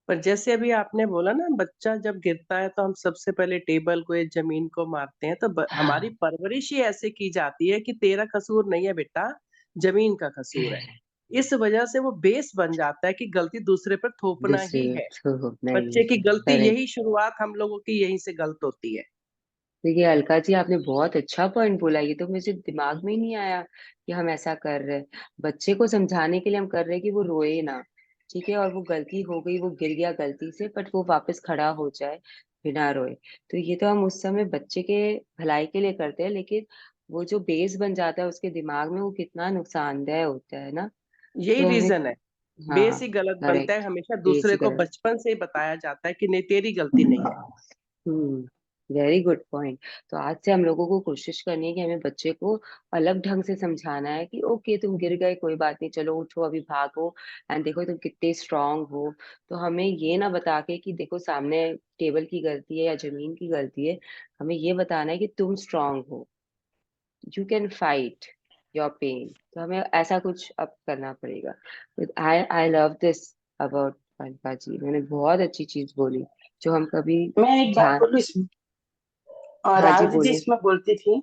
Speaker 5: पर जैसे अभी आपने बोला ना, बच्चा जब गिरता है तो हम सबसे पहले टेबल को या जमीन को मारते हैं, तो हमारी परवरिश ही ऐसे की जाती है कि तेरा कसूर नहीं है बेटा, जमीन का कसूर है। इस वजह से वो बेस बन जाता है कि गलती दूसरे पर थोपना
Speaker 1: दूसरे
Speaker 5: ही है।
Speaker 1: तो नहीं।
Speaker 5: बच्चे की गलती,
Speaker 1: करेक्ट।
Speaker 5: यही शुरुआत हम लोगों की यहीं से गलत होती है।
Speaker 1: देखिए अलका जी, आपने बहुत अच्छा पॉइंट बोला, ये तो मुझे दिमाग में ही नहीं आया कि हम ऐसा कर रहे हैं। बच्चे को समझाने के लिए हम कर रहे हैं कि वो रोए ना, ठीक है, और वो गलती हो गई, वो गिर गया गलती से, बट वो वापस खड़ा हो जाए बिना रोए। तो ये तो हम उस समय बच्चे के भलाई के लिए करते हैं, लेकिन वो जो बेस बन जाता है उसके दिमाग में, वो कितना नुकसानदेह होता है ना।
Speaker 5: यही
Speaker 1: तो हमें,
Speaker 5: रीजन है। बेस
Speaker 1: हाँ,
Speaker 5: ही गलत बनता है,
Speaker 1: करेक्ट,
Speaker 5: हमेशा
Speaker 1: बेस
Speaker 5: दूसरे
Speaker 1: ही
Speaker 5: को
Speaker 1: गलत।
Speaker 5: बचपन से ही बताया जाता है कि नहीं, तेरी गलती नहीं है।
Speaker 1: Very good point. तो आज से हम लोगों को कोशिश करनी है कि हमें बच्चे को अलग ढंग से समझाना है कि ओके तुम गिर गए, कोई बात नहीं, चलो उठो अभी भागो, एंड देखो तुम कितने स्ट्रांग हो। तो हमें ये ना बता के कि देखो सामने टेबल की गलती है या जमीन की गलती है, हमें ये बताना है कि तुम स्ट्रांग हो, you can fight your pain. तो हमें ऐसा कुछ अब करना पड़ेगा। I I love this about Alka ji, उन्होंने बहुत अच्छी चीज बोली जो हम कभी
Speaker 6: मैं एक बात
Speaker 1: ध्यान।
Speaker 6: बोलूं इसमें, और
Speaker 1: हाँ जी
Speaker 6: राहुल दीदी
Speaker 1: बोलिए।
Speaker 6: इसमें बोलती थी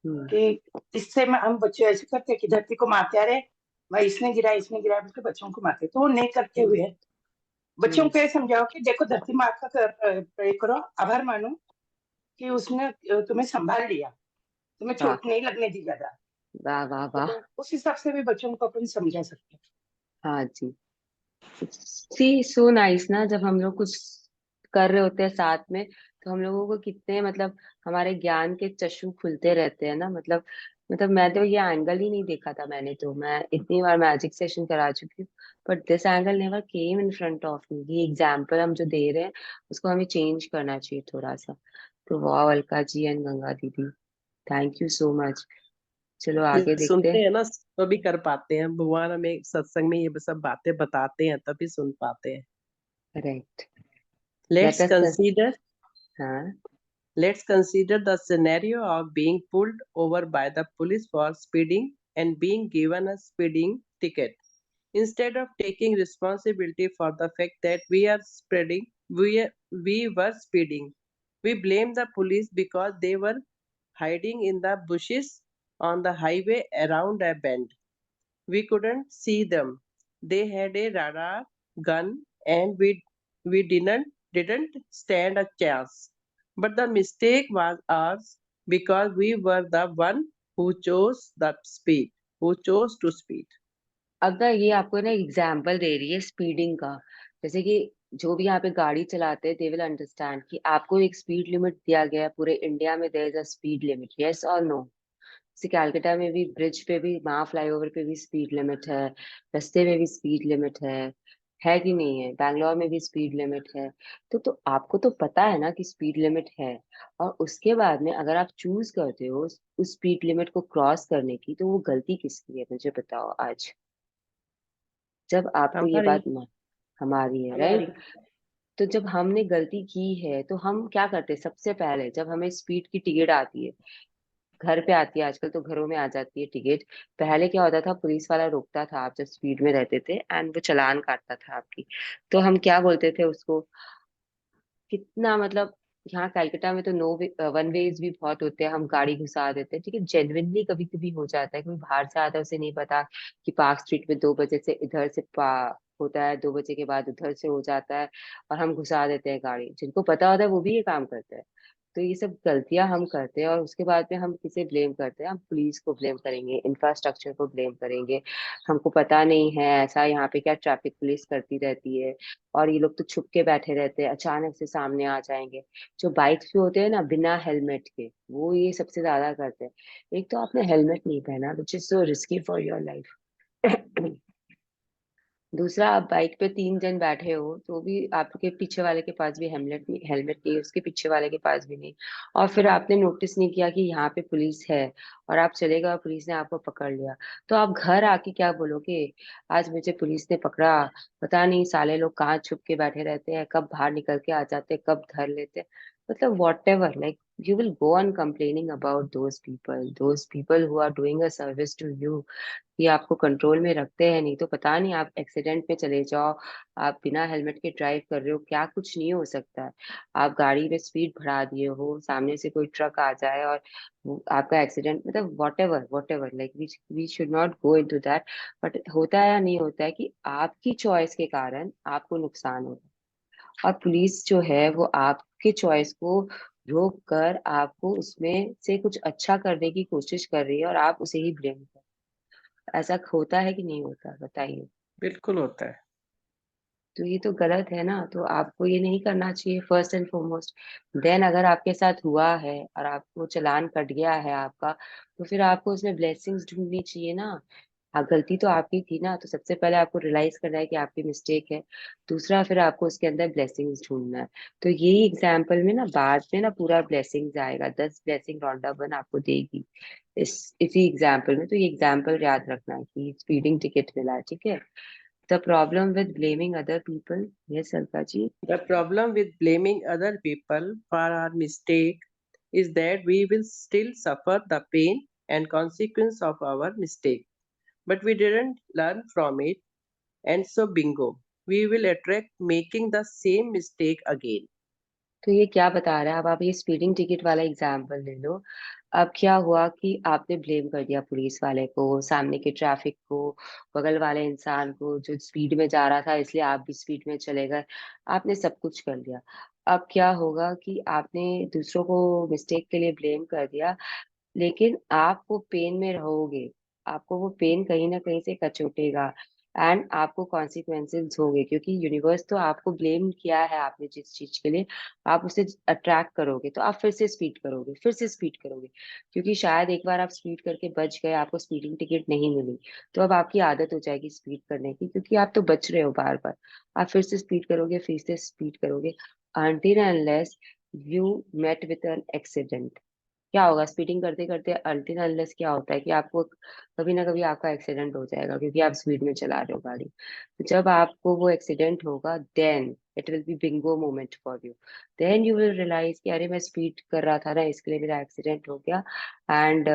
Speaker 1: हम्म।
Speaker 6: कि इससे में हम बच्चे ऐसे करते हैं कि धरती को मारते, अरे भाई इसने गिरा बोल के बच्चों को मारते, तो वो नहीं करते
Speaker 1: हम्म।
Speaker 6: हुए बच्चों
Speaker 1: हम्म।
Speaker 6: को ये समझाओ कि देखो धरती माँ का प्रयोग करो, आभार मानो कि उसने तुम्हें संभाल लिया, तुम्हें
Speaker 1: वाह
Speaker 6: चोट नहीं लगने दी ज्यादा।
Speaker 1: वाह वाह वाह।
Speaker 6: तो उस हिसाब से भी बच्चों को अपन समझा सकते हैं।
Speaker 1: हाँ जी, सी सो नाइस ना, जब हम लोग कुछ कर रहे होते हैं साथ में, तो हम लोगों को कितने मतलब हमारे ज्ञान के चक्षु खुलते रहते हैं ना। मतलब मैं तो ये एंगल ही नहीं देखा था मैंने, तो मैं इतनी बार मैजिक सेशन करा चुकी हूँ, but this angle never came in front of me. ये एग्जाम्पल हम जो दे रहे हैं उसको हमें चेंज करना चाहिए थोड़ा सा। तो वाह अलका जी एंड गंगा दीदी, थैंक यू सो मच। चलो
Speaker 5: ये
Speaker 1: आगे देखते
Speaker 5: सुनते
Speaker 1: हैं।
Speaker 5: हैं ना तो भी कर पाते हैं, भगवान हमें सत्संग में ये सब बातें बताते हैं तभी सुन पाते हैं।
Speaker 1: Right. Let
Speaker 5: let's
Speaker 1: us.
Speaker 5: Consider
Speaker 1: हाँ।
Speaker 5: Let's consider the scenario of being pulled over by the police for speeding and being given a speeding ticket. Instead of taking responsibility for the fact that we were speeding, we blame the police because they were hiding in the bushes on the highway around a bend. We couldn't see them. They had a radar gun and we didn't stand a chance. But the mistake was ours because we were the one who chose to speed.
Speaker 1: अगर ये आपको ना example दे रही है speeding का, जैसे कि जो भी यहाँ पे गाड़ी चलाते हैं दे विल अंडरस्टैंड कि आपको एक स्पीड लिमिट दिया गया है, पूरे इंडिया में there is a speed limit, yes और नो। जैसे कैलकाटा में भी ब्रिज पे भी, वहाँ फ्लाईओवर पे भी स्पीड लिमिट है, रास्ते में भी स्पीड लिमिट है कि नहीं है, बैंगलोर में भी स्पीड लिमिट है। तो आपको तो पता है ना कि स्पीड लिमिट है, और उसके बाद में अगर आप चूज करते हो उस स्पीड लिमिट को क्रॉस करने की, तो वो गलती किसकी है मुझे बताओ आज। जब आपको ये
Speaker 5: हमारी
Speaker 1: बात हमारी है,
Speaker 6: हमारी
Speaker 1: राइट। तो जब हमने गलती की है तो हम क्या करते हैं, सबसे पहले जब हमें स्पीड की टिकट आती है, घर पे आती है, आजकल तो घरों में आ जाती है टिकट। पहले क्या होता था, पुलिस वाला रोकता था, आप जब स्पीड में रहते थे एंड वो चालान काटता था आपकी, तो हम क्या बोलते थे उसको, कितना मतलब, यहाँ कलकत्ता में तो नो वन वेज भी बहुत होते हैं, हम गाड़ी घुसा देते हैं, ठीक है, जेन्युइनली कभी कभी हो जाता है, कोई बाहर से आता है उसे नहीं पता कि पार्क स्ट्रीट में 2 बजे से इधर से पा होता है, 2 बजे के बाद उधर से हो जाता है, और हम घुसा देते हैं गाड़ी, जिनको पता होता है वो भी ये काम करते हैं। तो ये सब गलतियां हम करते हैं और उसके बाद में हम किसे ब्लेम करते हैं? हम पुलिस को ब्लेम करेंगे, इंफ्रास्ट्रक्चर को ब्लेम करेंगे। हमको पता नहीं है ऐसा यहाँ पे क्या ट्रैफिक पुलिस करती रहती है, और ये लोग तो छुप के बैठे रहते हैं, अचानक से सामने आ जाएंगे। जो बाइक्स पे होते हैं ना बिना हेलमेट के, वो ये सबसे ज्यादा करते हैं। एक तो आपने हेलमेट नहीं पहना, which is so risky for your life. दूसरा, आप बाइक पे 3 जन बैठे हो तो भी आपके पीछे वाले के पास भी हेलमेट नहीं, उसके पीछे वाले के पास भी नहीं। और फिर आपने नोटिस नहीं किया कि यहाँ पे पुलिस है, और आप चले गए और पुलिस ने आपको पकड़ लिया। तो आप घर आके क्या बोलोगे? आज मुझे पुलिस ने पकड़ा, पता नहीं साले लोग कहाँ छुप के बैठे रहते हैं, कब बाहर निकल के आ जाते हैं, कब धर लेते हैं। मतलब whatever, like you will go on complaining about those people who are doing a service to you, कि आपको कंट्रोल में रखते हैं। नहीं तो पता नहीं, आप एक्सीडेंट में चले जाओ, आप बिना हेलमेट के ड्राइव कर रहे हो, क्या कुछ नहीं हो सकता है। आप गाड़ी में स्पीड बढ़ा दिए हो, सामने से कोई ट्रक आ जाए और आपका एक्सीडेंट, मतलब whatever like we should not go into that. But होता है या नहीं होता है कि आपकी चॉइस के कारण आपको नुकसान होता है, और पुलिस जो है वो आपके चॉइस को रोक कर आपको उसमें से कुछ अच्छा करने की कोशिश कर रही है, और आप उसे ही ब्लेम कर। ऐसा होता है कि नहीं होता, बताइए।
Speaker 5: बिल्कुल होता है।
Speaker 1: तो ये तो गलत है ना, तो आपको ये नहीं करना चाहिए फर्स्ट एंड फॉरमोस्ट। देन अगर आपके साथ हुआ है और आपको चालान कट गया है आपका, तो फिर आपको उसमें ब्लेसिंग्स ढूंढनी चाहिए ना। हाँ, गलती तो आपकी थी ना, तो सबसे पहले आपको रियलाइज करना है कि आपकी मिस्टेक है। दूसरा, फिर आपको उसके अंदर ब्लेसिंग्स ढूंढना है। तो यही एग्जाम्पल में ना बाद में ना पूरा ब्लेसिंग्स आएगा, 10 ब्लेसिंग रौंडा बन आपको देगी इसी एग्जाम्पल में। तो ये एग्जाम्पल याद रखना कि स्पीडिंग टिकट मिला है, ठीक है। The problem with blaming other people, yes, Alka ji.
Speaker 5: The problem with blaming other people for our mistake is that we will still suffer the pain and consequence of our mistake. But we didn't learn from it, and so bingo, we will attract making the same mistake again.
Speaker 1: तो ये क्या बता रहा है? अब आप ये speeding ticket वाला एग्जाम्पल ले लो। अब क्या हुआ कि आपने ब्लेम कर दिया पुलिस वाले को, सामने के ट्रैफिक को, बगल वाले इंसान को जो स्पीड में जा रहा था, इसलिए आप भी स्पीड में चले गए। आपने सब कुछ कर लिया। अब क्या होगा कि आपने दूसरों को मिस्टेक के लिए ब्लेम कर दिया, लेकिन आप वो पेन में रहोगे, आपको वो पेन कहीं ना कहीं से कचोटेगा, एंड आपको कॉन्सिक्वेंसेस होंगे, क्योंकि यूनिवर्स तो आपको ब्लेम किया है आपने जिस चीज के लिए, आप उसे अट्रैक्ट करोगे तो आप फिर से स्पीड करोगे, फिर से स्पीड करोगे। क्योंकि शायद एक बार आप स्पीड करके बच गए, आपको स्पीडिंग टिकट नहीं मिली, तो अब आपकी आदत हो जाएगी स्पीड करने की, क्योंकि आप तो बच रहे हो बार बार। आप फिर से स्पीड करोगे, फिर से स्पीड करोगे, until unless you met with an accident। क्या होगा स्पीडिंग करते करते अल्टीन अनलेस क्या होता है कि आपको कभी ना कभी आपका एक्सीडेंट हो जाएगा, क्योंकि आप स्पीड में चला रहे हो गाड़ी। तो जब आपको वो एक्सीडेंट होगा, then it will be bingo moment for you. Then you will realise कि अरे मैं स्पीड कर रहा था ना, इसके लिए मेरा एक्सीडेंट हो गया। And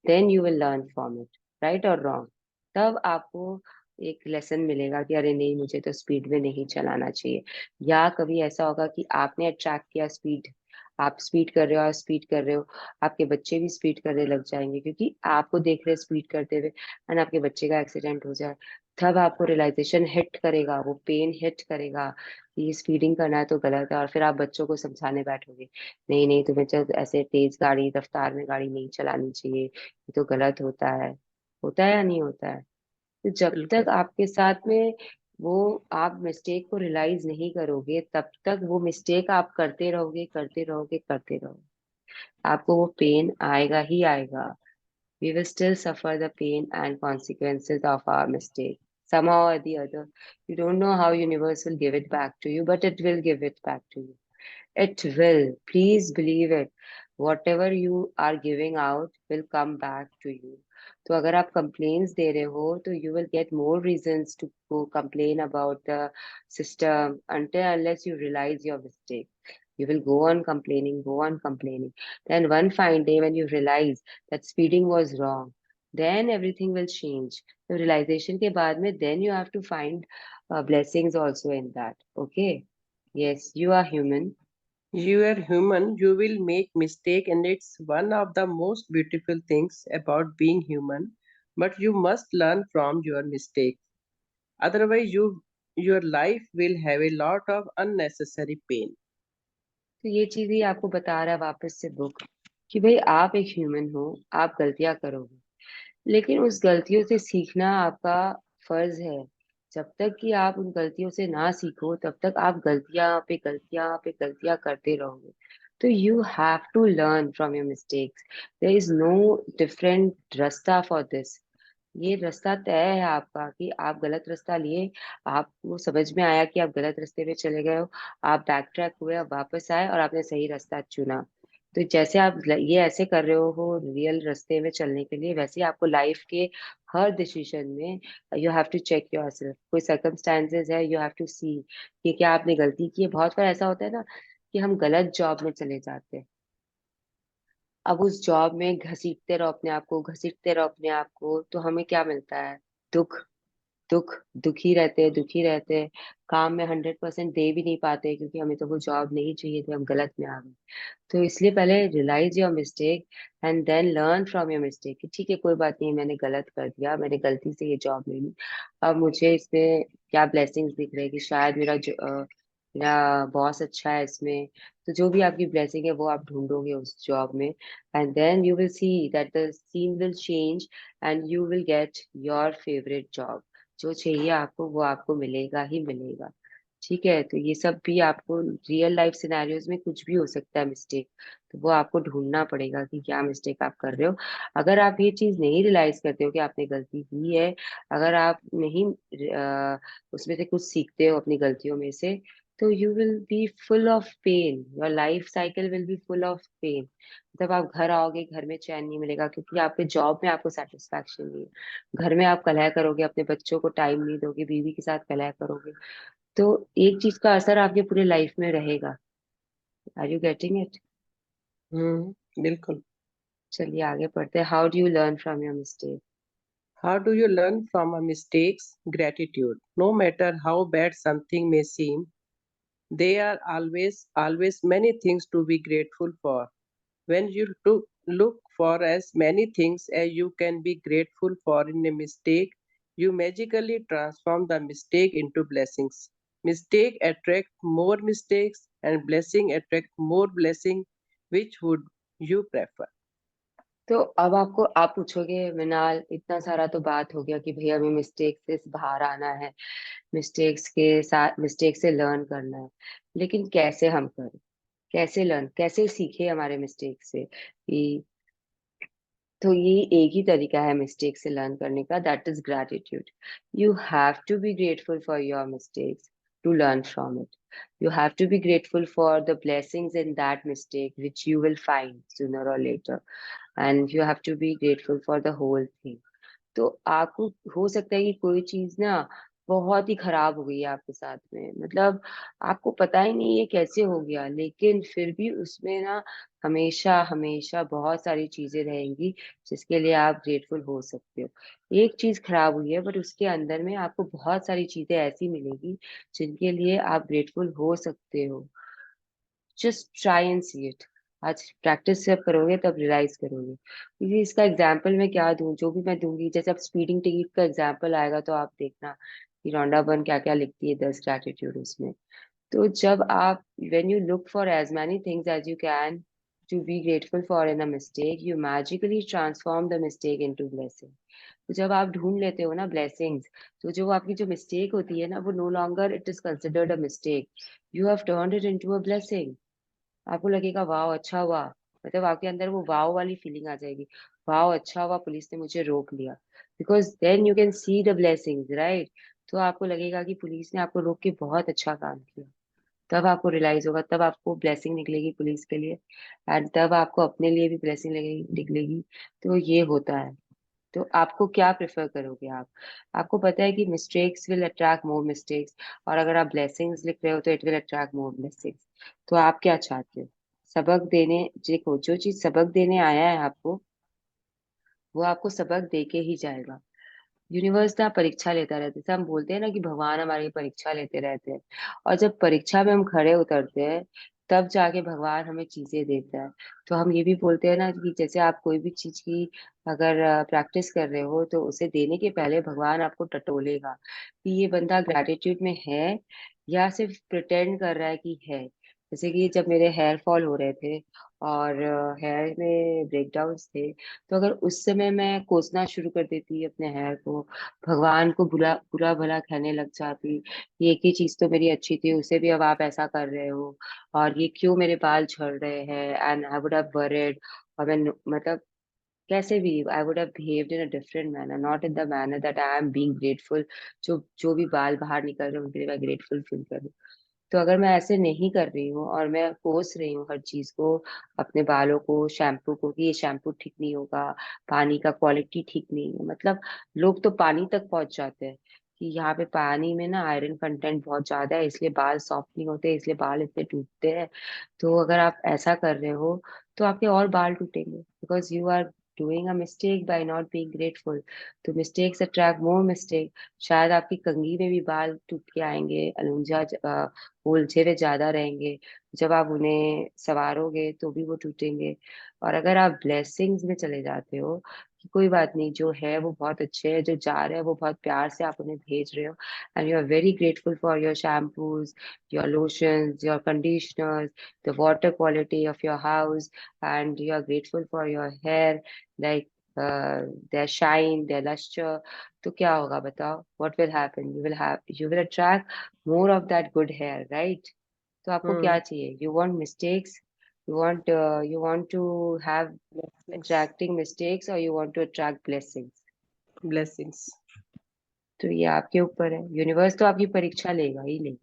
Speaker 1: then you will learn from it, right और रॉन्ग। तब आपको एक लेसन मिलेगा कि अरे नहीं, मुझे तो स्पीड में नहीं चलाना चाहिए। या कभी ऐसा होगा कि आपने अट्रैक्ट किया स्पीड, आप स्पीड कर रहे हो और स्पीड कर रहे हो, आपके बच्चे भी स्पीड करने लग जाएंगे, क्योंकि आपको देख रहे स्पीड करते हुए, एंड आपके बच्चे का एक्सीडेंट हो जाए। तब आपको रियलाइजेशन हिट करेगा, वो पेन हिट करेगा कि ये स्पीडिंग करना है तो गलत है, और फिर आप बच्चों को समझाने बैठोगे, नहीं नहीं तुम्हें तो ऐसे तेज गाड़ी रफ्तार में गाड़ी नहीं चलानी चाहिए, ये तो गलत होता है या नहीं होता है? तो जब
Speaker 5: बिल्कुल।
Speaker 1: तक आपके साथ में वो आप मिस्टेक को रियलाइज नहीं करोगे, तब तक वो मिस्टेक आप करते रहोगे, करते रहोगे, करते रहोगे। आपको वो पेन आएगा ही आएगा। We will still suffer the pain and consequences of our mistake. Somehow or the other, you don't know how universe will give it back to you, but it will give it back to you. It will. Please believe it. Whatever you are giving out will come back to you. तो अगर आप complaints दे रहे हो, तो you will get more reasons to go complain about the system until unless you realize your mistake. You will go on complaining, go on complaining. Then one fine day when you realize that speeding was wrong, then everything will change. So realization के बाद में then you have to find blessings also in that. Okay? Yes, you are human.
Speaker 5: You are human, you will make mistake, and it's one of the most beautiful things about being human. But you must learn from your mistakes. Otherwise, your life will have a lot of unnecessary pain.
Speaker 1: तो ये चीज ही आपको बता रहा है वापस से book कि भाई आप एक ह्यूमन हो, आप गलतियां करोगे, लेकिन उस गलतियों से सीखना आपका फर्ज है। जब तक कि आप उन गलतियों से ना सीखो तब तक आप गलतियां पे गलतियां पे गलतियां करते रहोगे। तो you have to learn from your mistakes. There is no different रास्ता फॉर दिस। ये रास्ता तय है आपका कि आप गलत रास्ता लिए, आपको समझ में आया कि आप गलत रास्ते पे चले गए हो, आप बैक ट्रैक हुए, आप वापस आए और आपने सही रास्ता चुना। तो जैसे आप ये ऐसे कर रहे हो रियल रास्ते में चलने के लिए, वैसे ही आपको लाइफ के हर डिसीजन में you have to check yourself. कोई सर्कमस्टांसेस है, यू हैव टू सी कि क्या आपने गलती की है। बहुत बार ऐसा होता है ना कि हम गलत जॉब में चले जाते हैं, अब उस जॉब में घसीटते रहो अपने आप को, घसीटते रहो अपने आप को, तो हमें क्या मिलता है? दुख। दुख, दुखी रहते हैं, दुखी रहते हैं, काम में 100% दे भी नहीं पाते क्योंकि हमें तो वो जॉब नहीं चाहिए थी, हम गलत में आ गए। तो इसलिए पहले realise your mistake and then learn from your mistake कि ठीक है, कोई बात नहीं, मैंने गलत कर दिया, मैंने गलती से ये जॉब ले ली, अब मुझे इसमें क्या ब्लेसिंग्स दिख रहे हैं कि शायद मेरा बॉस अच्छा है इसमें। तो जो भी आपकी ब्लेसिंग है वो आप ढूंढोगे उस जॉब में, and then you will see that the scene will change and you will get your favourite job. जो चाहिए आपको वो आपको मिलेगा ही मिलेगा। ठीक है, तो ये सब भी आपको रियल लाइफ सिनेरियोज में कुछ भी हो सकता है मिस्टेक, तो वो आपको ढूंढना पड़ेगा कि क्या मिस्टेक आप कर रहे हो। अगर आप ये चीज नहीं रियलाइज करते हो कि आपने गलती की है, अगर आप नहीं उसमें से कुछ सीखते हो अपनी गलतियों में से, तो you will be full of pain, your life cycle will be full of pain. जब आप घर आओगे, घर में चैन नहीं मिलेगा क्योंकि आपके जॉब में आपको सेटिस्फैक्शन नहीं है, घर में आप कलह करोगे, अपने बच्चों को टाइम नहीं दोगे, बीवी के साथ कलह करोगे, तो एक चीज का असर आपके पूरे लाइफ में रहेगा। Are you getting it?
Speaker 5: बिल्कुल।
Speaker 1: चलिए आगे पढ़ते हैं। How do you learn from your mistake?
Speaker 5: How do you learn from a mistakes? Gratitude. No matter how bad something may seem, there are always many things to be grateful for. When you look for as many things as you can be grateful for in a mistake, you magically transform the mistake into blessings. Mistake attract more mistakes and blessing attract more blessing. Which would you prefer?
Speaker 1: तो अब आपको आप पूछोगे, मिनाल इतना सारा तो बात हो गया कि भैया हमें मिस्टेक से बाहर आना है, मिस्टेक्स के साथ मिस्टेक से लर्न करना है, लेकिन कैसे हम करें? कैसे लर्न, कैसे सीखे हमारे मिस्टेक से कि, तो ये एक ही तरीका है मिस्टेक से लर्न करने का, that is gratitude. You have to be grateful for your mistakes to learn from it. You have to be grateful for the blessings in that mistake which you will find sooner और later, and you have to be grateful for the whole thing. तो आपको हो सकता है कि कोई चीज ना बहुत ही खराब हो गई है आपके साथ में, मतलब आपको पता ही नहीं ये कैसे हो गया, लेकिन फिर भी उसमें ना हमेशा हमेशा बहुत सारी चीजें रहेंगी जिसके लिए आप ग्रेटफुल हो सकते हो। एक चीज खराब हुई है बट उसके अंदर में आपको बहुत सारी चीजें ऐसी मिलेगी जिनके लिए आप ग्रेटफुल हो सकते हो। Just try and see it. आज प्रैक्टिस जब करोगे तब रियलाइज करोगे। क्योंकि इसका एग्जाम्पल मैं क्या दूं, जो भी मैं दूंगी, जैसे अब स्पीडिंग टिकट का एग्जाम्पल आएगा तो आप देखना कि रोंडा बर्न क्या क्या लिखती है 10 ग्रेटिट्यूड उसमें। तो जब आप when you look for as many things as you can to be grateful for in a mistake, you magically transform the mistake into blessing। तो जब आप ढूंढ लेते हो ना ब्लेसिंग्स, तो जो आपकी जो मिस्टेक होती है ना, वो no longer it is considered a mistake, you have turned it into a blessing. आपको लगेगा वाह अच्छा हुआ, मतलब आपके अंदर वो वाव वाली फीलिंग आ जाएगी, वाह अच्छा हुआ पुलिस ने मुझे रोक लिया, because then you can see the blessings, right. तो आपको लगेगा कि पुलिस ने आपको रोक के बहुत अच्छा काम किया, तब आपको रियलाइज होगा, तब आपको ब्लेसिंग निकलेगी पुलिस के लिए, एंड तब आपको अपने लिए भी ब्लेसिंग निकलेगी। तो ये होता है। तो आपको क्या प्रेफर करोगे आप? आपको पता है कि mistakes will attract more mistakes, और अगर आप ब्लेसिंग्स लिख रहे हो तो it will attract more blessings. तो आप क्या चाहते हो? सबक देने, देखो जो चीज सबक देने आया है आपको, वो आपको सबक दे के ही जाएगा। यूनिवर्स ना परीक्षा लेता रहता है, जैसे हम बोलते हैं ना कि भगवान हमारी परीक्षा लेते रहते हैं, और जब परीक्षा में हम खड़े उतरते हैं तब जाके भगवान हमें चीजें देता है। तो हम ये भी बोलते हैं ना कि जैसे आप कोई भी चीज की अगर प्रैक्टिस कर रहे हो तो उसे देने के पहले भगवान आपको टटोलेगा कि ये बंदा ग्रेटिट्यूड में है या सिर्फ प्रिटेंड कर रहा है कि है। जैसे कि जब मेरे हेयर फॉल हो रहे थे और हेयर में ब्रेकडाउन्स थे, तो अगर उस समय मैं कोसना शुरू कर देती अपने हेयर को, भगवान को बुरा बुरा भला कहने लग जाती कि एक ही चीज तो मेरी अच्छी थी, उसे भी अब आप ऐसा कर रहे हो, और ये क्यों मेरे बाल झड़ रहे हैं, and I would have worried, और मैं मतलब कैसे भी I would have behaved in a different manner, not in the manner that I am being grateful. जो जो भी बाल बाहर निकल रहे हैं उनके लिए मैं ग्रेटफुल फील कर रही हूँ। तो अगर मैं ऐसे नहीं कर रही हूँ और मैं कोस रही हूँ हर चीज को, अपने बालों को, शैम्पू को, कि ये शैम्पू ठीक नहीं होगा, पानी का क्वालिटी ठीक नहीं है, मतलब लोग तो पानी तक पहुंच जाते हैं कि यहाँ पे पानी में ना आयरन कंटेंट बहुत ज्यादा है, इसलिए बाल सॉफ्ट नहीं होते, इसलिए बाल इतने टूटते हैं। तो अगर आप ऐसा कर रहे हो तो आपके और बाल टूटेंगे, because you are doing a mistake by not being grateful. तो मिस्टेक्स अट्रैक्ट मोर मिस्टेक। शायद आपकी कंघी में भी बाल टूट के आएंगे, उलझे हुए ज्यादा रहेंगे, जब आप उन्हें संवारोगे तो भी वो टूटेंगे। और अगर आप ब्लेसिंग्स में चले जाते हो कि कोई बात नहीं, जो है वो बहुत अच्छे है, जो जा रहे हैं वो बहुत प्यार से आप उन्हें भेज रहे हो, and you are very grateful for your shampoos, your lotions, your conditioners, the water quality of your house, and you are grateful for your hair, like their shine, their luster. तो क्या होगा बताओ? What will happen? You will attract more of that good hair, right? तो आपको क्या चाहिए? You want mistakes? You want to have attracting mistakes, or you want to attract blessings?
Speaker 5: Blessings.
Speaker 1: तो ये आपके ऊपर है। यूनिवर्स तो आपकी परीक्षा लेगा ही लेगा।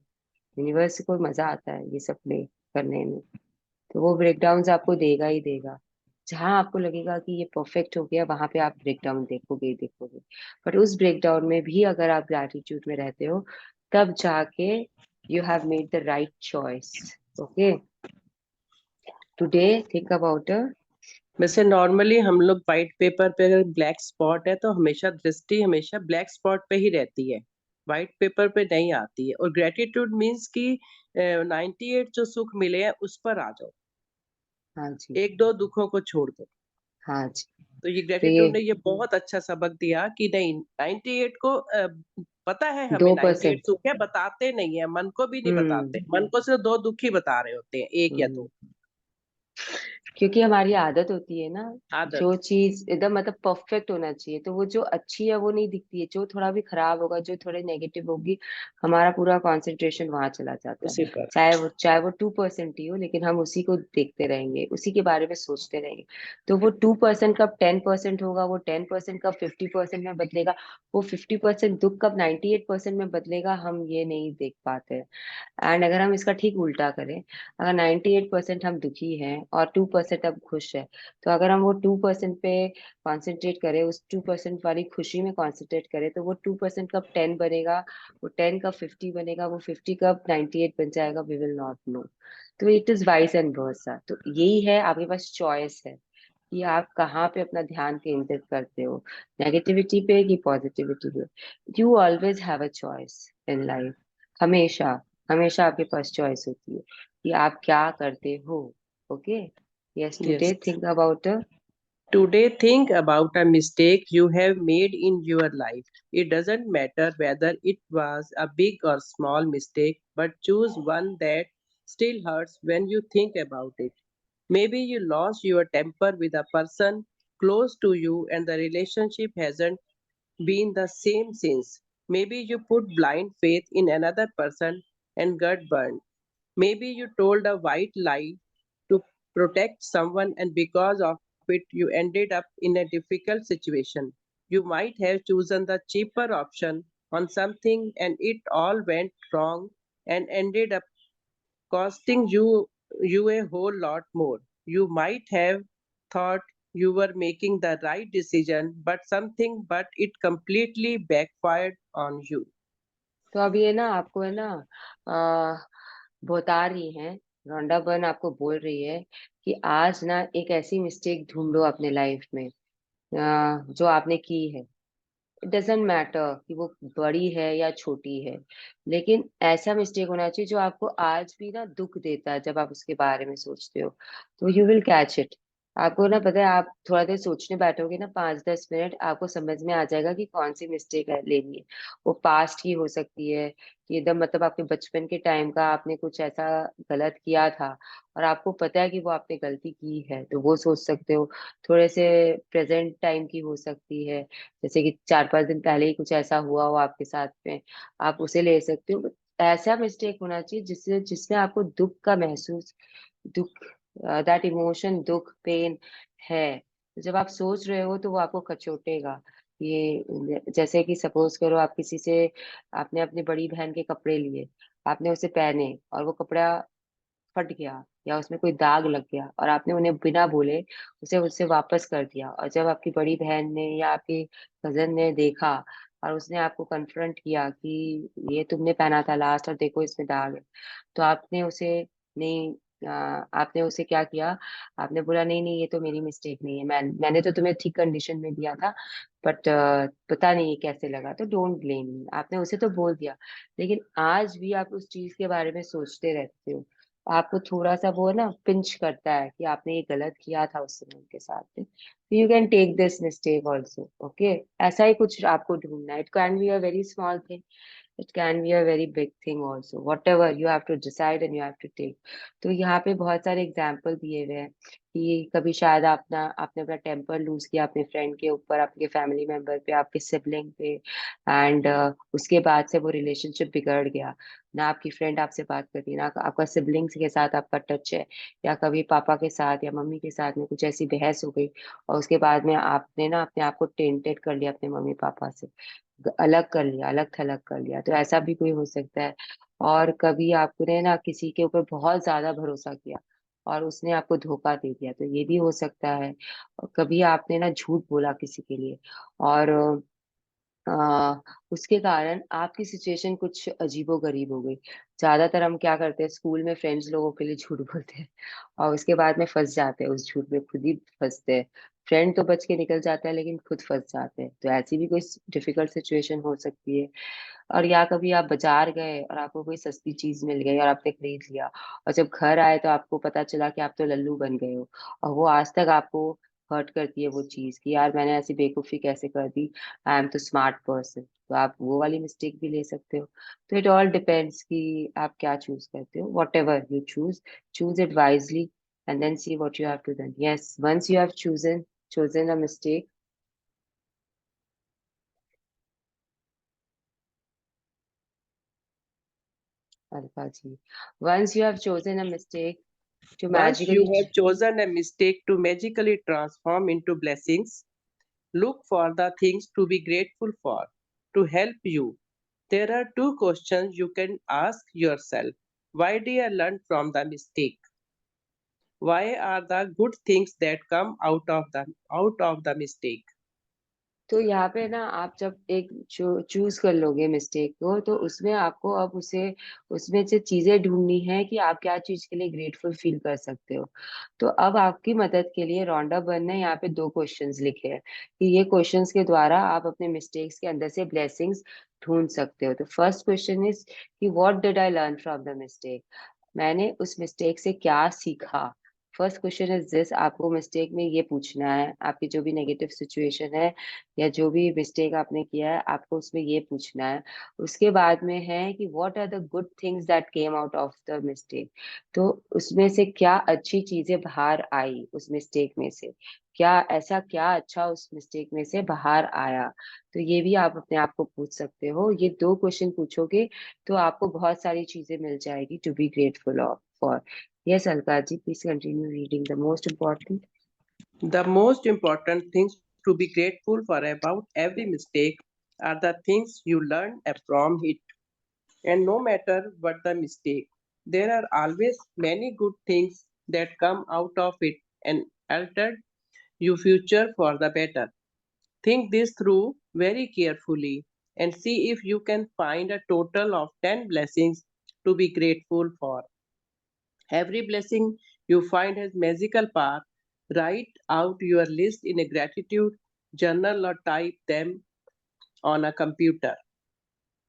Speaker 1: यूनिवर्स को मजा आता है ये सब में करने में, तो वो ब्रेकडाउन आपको देगा ही देगा। जहां आपको लगेगा कि ये परफेक्ट हो गया, वहां पे आप ब्रेकडाउन देखोगे ही देखोगे। बट उस ब्रेकडाउन में भी अगर आप ग्रैटिट्यूड में रहते हो, तब जाके you have made the right choice. Okay, today think about
Speaker 5: वैसे नॉर्मली हम लोग व्हाइट पेपर पे अगर ब्लैक स्पॉट है तो हमेशा दृष्टि हमेशा ब्लैक स्पॉट पे ही रहती है, व्हाइट पेपर पे नहीं आती है। और ग्रेटिट्यूड मीन्स कि 98 जो सुख मिले हैं उस पर आ जाओ,
Speaker 1: हाँ जी,
Speaker 5: एक दो दुखों को छोड़ दो।
Speaker 1: हाँ जी।
Speaker 5: तो ये
Speaker 1: तो ये
Speaker 5: ग्रेटिट्यूड ने ये बहुत अच्छा सबक दिया कि नहीं, 98 को पता है हमें 98
Speaker 1: 2%।
Speaker 5: सुख है, बताते नहीं है, मन को भी नहीं बताते,
Speaker 1: हम्म।
Speaker 5: मन को सिर्फ दो दुख ही बता रहे होते हैं, एक या
Speaker 1: हम्म।
Speaker 5: दो।
Speaker 1: क्योंकि हमारी आदत होती है ना,
Speaker 5: आदत।
Speaker 1: जो चीज एकदम मतलब परफेक्ट होना चाहिए, तो वो जो अच्छी है वो नहीं दिखती है, जो थोड़ा भी खराब होगा, जो थोड़े नेगेटिव होगी, हमारा पूरा कंसंट्रेशन वहां चला जाता है।
Speaker 5: उसी पर।
Speaker 1: चाहे वो 2% ही हो, लेकिन हम उसी को देखते रहेंगे, उसी के बारे में सोचते रहेंगे। तो वो 2% कब 10% होगा, वो 10% कब 50% में बदलेगा, वो 50% दुख कब 98% में बदलेगा, हम ये नहीं देख पाते हैं। एंड अगर हम इसका ठीक उल्टा करें, अगर 98% हम दुखी हैं और 2% अब खुश है, तो अगर हम वो 2% पे कॉन्सेंट्रेट करें, उस 2% वाली खुशी में कॉन्सेंट्रेट करें, तो वो 2% कब 10 बनेगा, वो 10 कब 50 बनेगा, वो 50 कब 98 बन जाएगा, वी विल नॉट नो। तो इट इज वाइस एंड वर्सा। तो यही है, आपके पास चॉइस है कि आप कहाँ पे अपना ध्यान केंद्रित करते हो, नेगेटिविटी पे कि पॉजिटिविटी पे। You always have a choice in life. हमेशा, हमेशा आपके पास चॉइस होती है कि आप क्या करते हो। Okay, yes, today
Speaker 5: yes.
Speaker 1: Think about
Speaker 5: Today, think about a mistake you have made in your life. It doesn't matter whether it was a big or small mistake, but choose one that still hurts when you think about it. Maybe you lost your temper with a person close to you and the relationship hasn't been the same since. Maybe you put blind faith in another person and got burned. Maybe you told a white lie to protect someone, and because of it, you ended up in a difficult situation. You might have chosen the cheaper option on something, and it all went wrong and ended up costing you a whole lot more. You might have thought you were making the right decision, but it completely backfired on you.
Speaker 1: तो अब ये ना आपको है ना आ, बता रही हैं, रोंडा बर्न आपको बोल रही है कि आज ना एक ऐसी मिस्टेक ढूंढो अपने लाइफ में, जो आपने की है। इट डजेंट मैटर कि वो बड़ी है या छोटी है, लेकिन ऐसा मिस्टेक होना चाहिए जो आपको आज भी ना दुख देता है, जब आप उसके बारे में सोचते हो, तो यू विल कैच इट। आपको ना पता है, आप थोड़ा देर सोचने बैठोगे ना 5-10 मिनट, आपको समझ में आ जाएगा कि कौन सी मिस्टेक है लेनी है। वो पास्ट की हो सकती है कि एकदम मतलब आपके बचपन के टाइम का आपने कुछ ऐसा गलत किया था और आपको पता है कि वो आपने गलती की है, तो वो सोच सकते हो। थोड़े से प्रेजेंट टाइम की हो सकती है, जैसे कि 4-5 दिन पहले ही कुछ ऐसा हुआ हो आपके साथ में, आप उसे ले सकते हो। ऐसा मिस्टेक होना चाहिए जिसमें आपको दुख का महसूस, दुख, दैट इमोशन, दुख, पेन है। तो जब आप सोच रहे हो तो वो आपको कचोटेगा। ये जैसे कि सपोज करो, आप किसी से, आपने अपनी बड़ी बहन के कपड़े लिए, आपने उसे पहने और वो कपड़ा फट गया या उसमें कोई दाग लग गया और आपने उन्हें बिना बोले उसे उससे वापस कर दिया, और जब आपकी बड़ी बहन ने या आपकी कजन ने देखा और उसने आपको कन्फ्रंट किया कि ये तुमने पहना था लास्ट और देखो इसमें दाग है, तो आपने उसे नहीं, आपने उसे क्या किया, आपने बोला नहीं नहीं ये तो मेरी मिस्टेक नहीं है, मैंने तो तुम्हें ठीक कंडीशन में दिया था, बट पता नहीं ये कैसे लगा, तो डोंट ब्लेम मी, आपने उसे तो बोल दिया। लेकिन आज भी आप उस चीज के बारे में सोचते रहते हो, आपको थोड़ा सा वो ना पिंच करता है कि आपने ये गलत किया था उस समय उनके साथ में, तो you can take this mistake also, okay. ऐसा ही कुछ आपको ढूंढना है, it can be a very small thing, it can be a very big thing also, whatever you have to decide and you have to take। तो यहाँ पे बहुत सारे एग्जाम्पल दिए हुए हैं कि कभी शायद आपने अपना टेम्पर लूज किया अपने फ्रेंड के ऊपर, आपके फैमिली मेंबर पे, आपके सिबलिंग पे, एंड उसके बाद से वो रिलेशनशिप बिगड़ गया। ना आपकी फ्रेंड आपसे बात करती है, ना आपका सिबलिंग्स के साथ आपका टच है, या कभी पापा के साथ या मम्मी के साथ में कुछ ऐसी बहस हो गई और उसके बाद में आपने ना अपने आप को टेंटेड कर लिया अपने मम्मी पापा से, अलग कर लिया, अलग थलग कर लिया, तो ऐसा भी कोई हो सकता है। और कभी आपने ना किसी के ऊपर बहुत ज्यादा भरोसा किया और उसने आपको धोखा दे दिया, तो ये भी हो सकता है। और कभी आपने ना झूठ बोला किसी के लिए और उसके कारण आपकी सिचुएशन कुछ अजीबो गरीब हो गई। ज्यादातर हम क्या करते हैं, स्कूल में फ्रेंड्स लोगों के लिए झूठ बोलते हैं और उसके बाद में फंस जाते हैं, उस झूठ में खुद ही फंसते हैं। फ्रेंड तो बच के निकल जाता है लेकिन खुद फंस जाते हैं, तो ऐसी भी कोई डिफिकल्ट सिचुएशन हो सकती है। और या कभी आप बाजार गए और आपको कोई सस्ती चीज मिल गई और आपने खरीद लिया, और जब घर आए तो आपको पता चला कि आप तो लल्लू बन गए हो, और वो आज तक आपको हर्ट करती है वो चीज कि यार मैंने ऐसी बेवकूफी कैसे कर दी, आई एम तो स्मार्ट पर्सन, तो आप वो वाली मिस्टेक भी ले सकते हो। तो इट ऑल डिपेंड्स कि आप क्या चूज करते हो, whatever you choose, choose it wisely and then see what you have to done. Yes, once you have chosen a mistake, Alpha ji, once you have chosen a mistake to
Speaker 5: Once you
Speaker 1: magically,
Speaker 5: have chosen a mistake to magically transform into blessings, look for the things to be grateful for. To help you, there are two questions you can ask yourself. Why did I learn from the mistake? Why are the good things that come out of the mistake?
Speaker 1: तो यहाँ पे ना आप जब एक choose कर लोगे mistake को, तो उसमें आपको अब उसे, उसमें से चीजें ढूंढनी है कि आप क्या चीज के लिए ग्रेटफुल फील कर सकते हो। तो अब आपकी मदद के लिए रोंडा बर्न ने यहाँ पे 2 क्वेश्चंस लिखे हैं कि ये क्वेश्चंस के द्वारा आप अपने मिस्टेक्स के अंदर से ब्लेसिंग्स ढूंढ सकते हो। तो फर्स्ट क्वेश्चन इज कि what did I learn from the mistake, मैंने उस मिस्टेक से क्या सीखा। फर्स्ट क्वेश्चन इज दिस, आपको मिस्टेक में ये पूछना है, आपकी जो भी नेगेटिव सिचुएशन है या जो भी मिस्टेक आपने किया है आपको उसमें ये पूछना है। उसके बाद में है कि what are the good things that came out of the mistake, तो उसमें से क्या अच्छी चीजें बाहर आई उस मिस्टेक में से, क्या ऐसा क्या अच्छा उस मिस्टेक में से बाहर आया। तो ये भी आप अपने आप को पूछ सकते हो, ये 2 क्वेश्चन पूछोगे तो आपको बहुत सारी चीजें मिल जाएगी to be grateful of for. Yes Alka ji, please continue reading the most important.
Speaker 5: The most important things to be grateful for about every mistake are the things you learn from it. And no matter what the mistake, there are always many good things that come out of it and alter your future for the better. Think this through very carefully and see if you can find a total of 10 blessings to be grateful for. Every blessing you find has magical power. Write out your list in a gratitude journal or type them on a computer.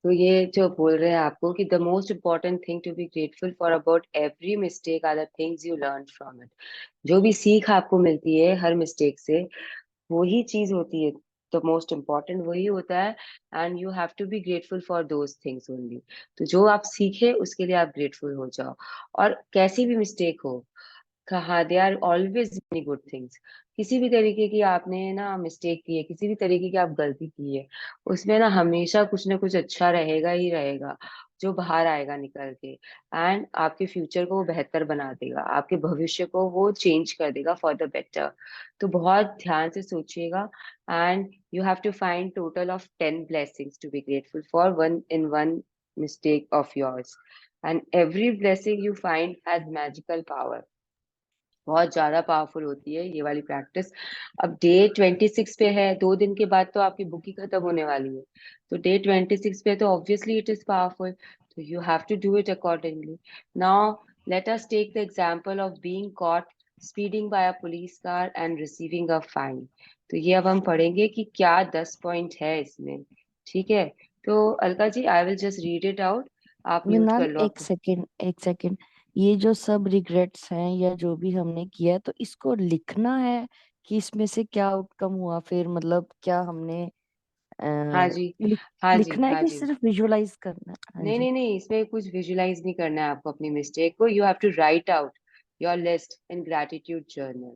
Speaker 1: तो ये जो बोल रहे हैं आपको कि the most important thing to be grateful for about every mistake are the things you learn from it. जो भी सीख आपको मिलती है हर मिस्टेक से, वही चीज होती है, द मोस्ट इम्पोर्टेंट वही होता है। And you have to be grateful for those things only. तो जो आप सीखे उसके लिए आप ग्रेटफुल हो जाओ। और कैसी भी मिस्टेक हो, कहा they are always many good things. किसी भी तरीके की आपने ना मिस्टेक की है, किसी भी तरीके की आप गलती की है, उसमें ना कुछ अच्छा रहेगा ही रहेगा, जो बाहर आएगा निकल के। एंड आपके फ्यूचर को वो बेहतर बना देगा, आपके भविष्य को वो चेंज कर देगा फॉर द बेटर। तो बहुत ध्यान से सोचिएगा। And you have to find total of 10 blessings to be grateful for one mistake of yours, and every blessing you find has magical power। बहुत ज्यादा पावरफुल होती है ये वाली प्रैक्टिस। अब डे 26 पे है, 2 दिन के बाद तो आपकी बुक ही खत्म होने वाली है। तो डे 26 पे तो ऑब्वियसली इट इज पावरफुल, तो you have to do it accordingly. Now let us take the example of being caught speeding by a police car and receiving a fine. तो ये अब हम पढ़ेंगे कि क्या 10 पॉइंट है इसमें। ठीक है, तो Alka ji I will just read it out, आप म्यूट
Speaker 3: मिनाल
Speaker 1: कर लो
Speaker 3: एक
Speaker 1: आपको।
Speaker 3: सेकंड, एक सेकंड। ये जो सब रिग्रेट्स हैं या जो भी हमने किया, तो इसको लिखना है कि इसमें से क्या आउटकम हुआ, फिर मतलब क्या हमने
Speaker 1: हाँ
Speaker 3: अ,
Speaker 1: जी,
Speaker 3: लिख,
Speaker 1: हाँ जी,
Speaker 3: लिखना है
Speaker 1: हाँ
Speaker 3: कि
Speaker 1: जी।
Speaker 3: सिर्फ विजुलाइज करना है? हाँ
Speaker 1: नहीं
Speaker 3: जी।
Speaker 1: नहीं नहीं, इसमें कुछ विजुलाइज नहीं करना है आपको अपनी मिस्टेक को। You have to write out your list in gratitude journal.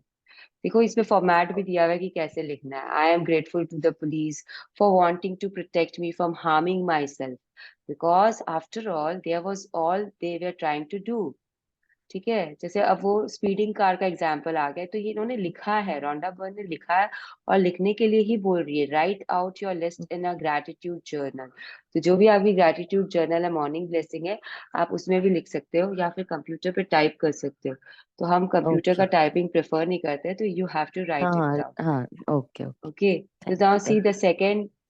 Speaker 1: देखो इसमें फॉर्मेट भी दिया हुआ है कि कैसे लिखना है। I am grateful to the police for wanting to protect me from harming myself, because after all there was all they were trying to do. ठीक है, जैसे अब वो स्पीडिंग कार का एग्जाम्पल आ गया, तो ये इन्होंने लिखा है, रोंडा बर्न ने लिखा है, और लिखने के लिए ही बोल रही है right out your list in a gratitude journal. तो जो भी आपकी ग्रेटिट्यूड जर्नल है, मॉर्निंग ब्लेसिंग है, आप उसमें भी लिख सकते हो या फिर कंप्यूटर पे टाइप कर सकते हो। तो हम कंप्यूटर
Speaker 3: ओके।
Speaker 1: का टाइपिंग प्रेफर नहीं करते, तो यू हैव टू
Speaker 3: हाँ
Speaker 1: राइट इट
Speaker 3: हाँ
Speaker 1: डाउन।
Speaker 3: हाँ, okay okay.
Speaker 1: Okay, so
Speaker 3: thank
Speaker 1: now
Speaker 3: you
Speaker 1: see the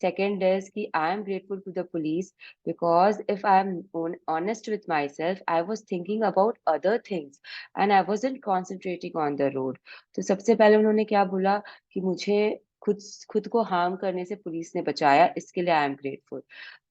Speaker 1: second is कि I am grateful to the police because if I am honest with myself, I was thinking about other things and I wasn't concentrating on the road। तो सबसे पहले उन्होंने क्या बोला कि मुझे खुद खुद को हार्म करने से पुलिस ने बचाया, इसके लिए आई एम ग्रेटफुल।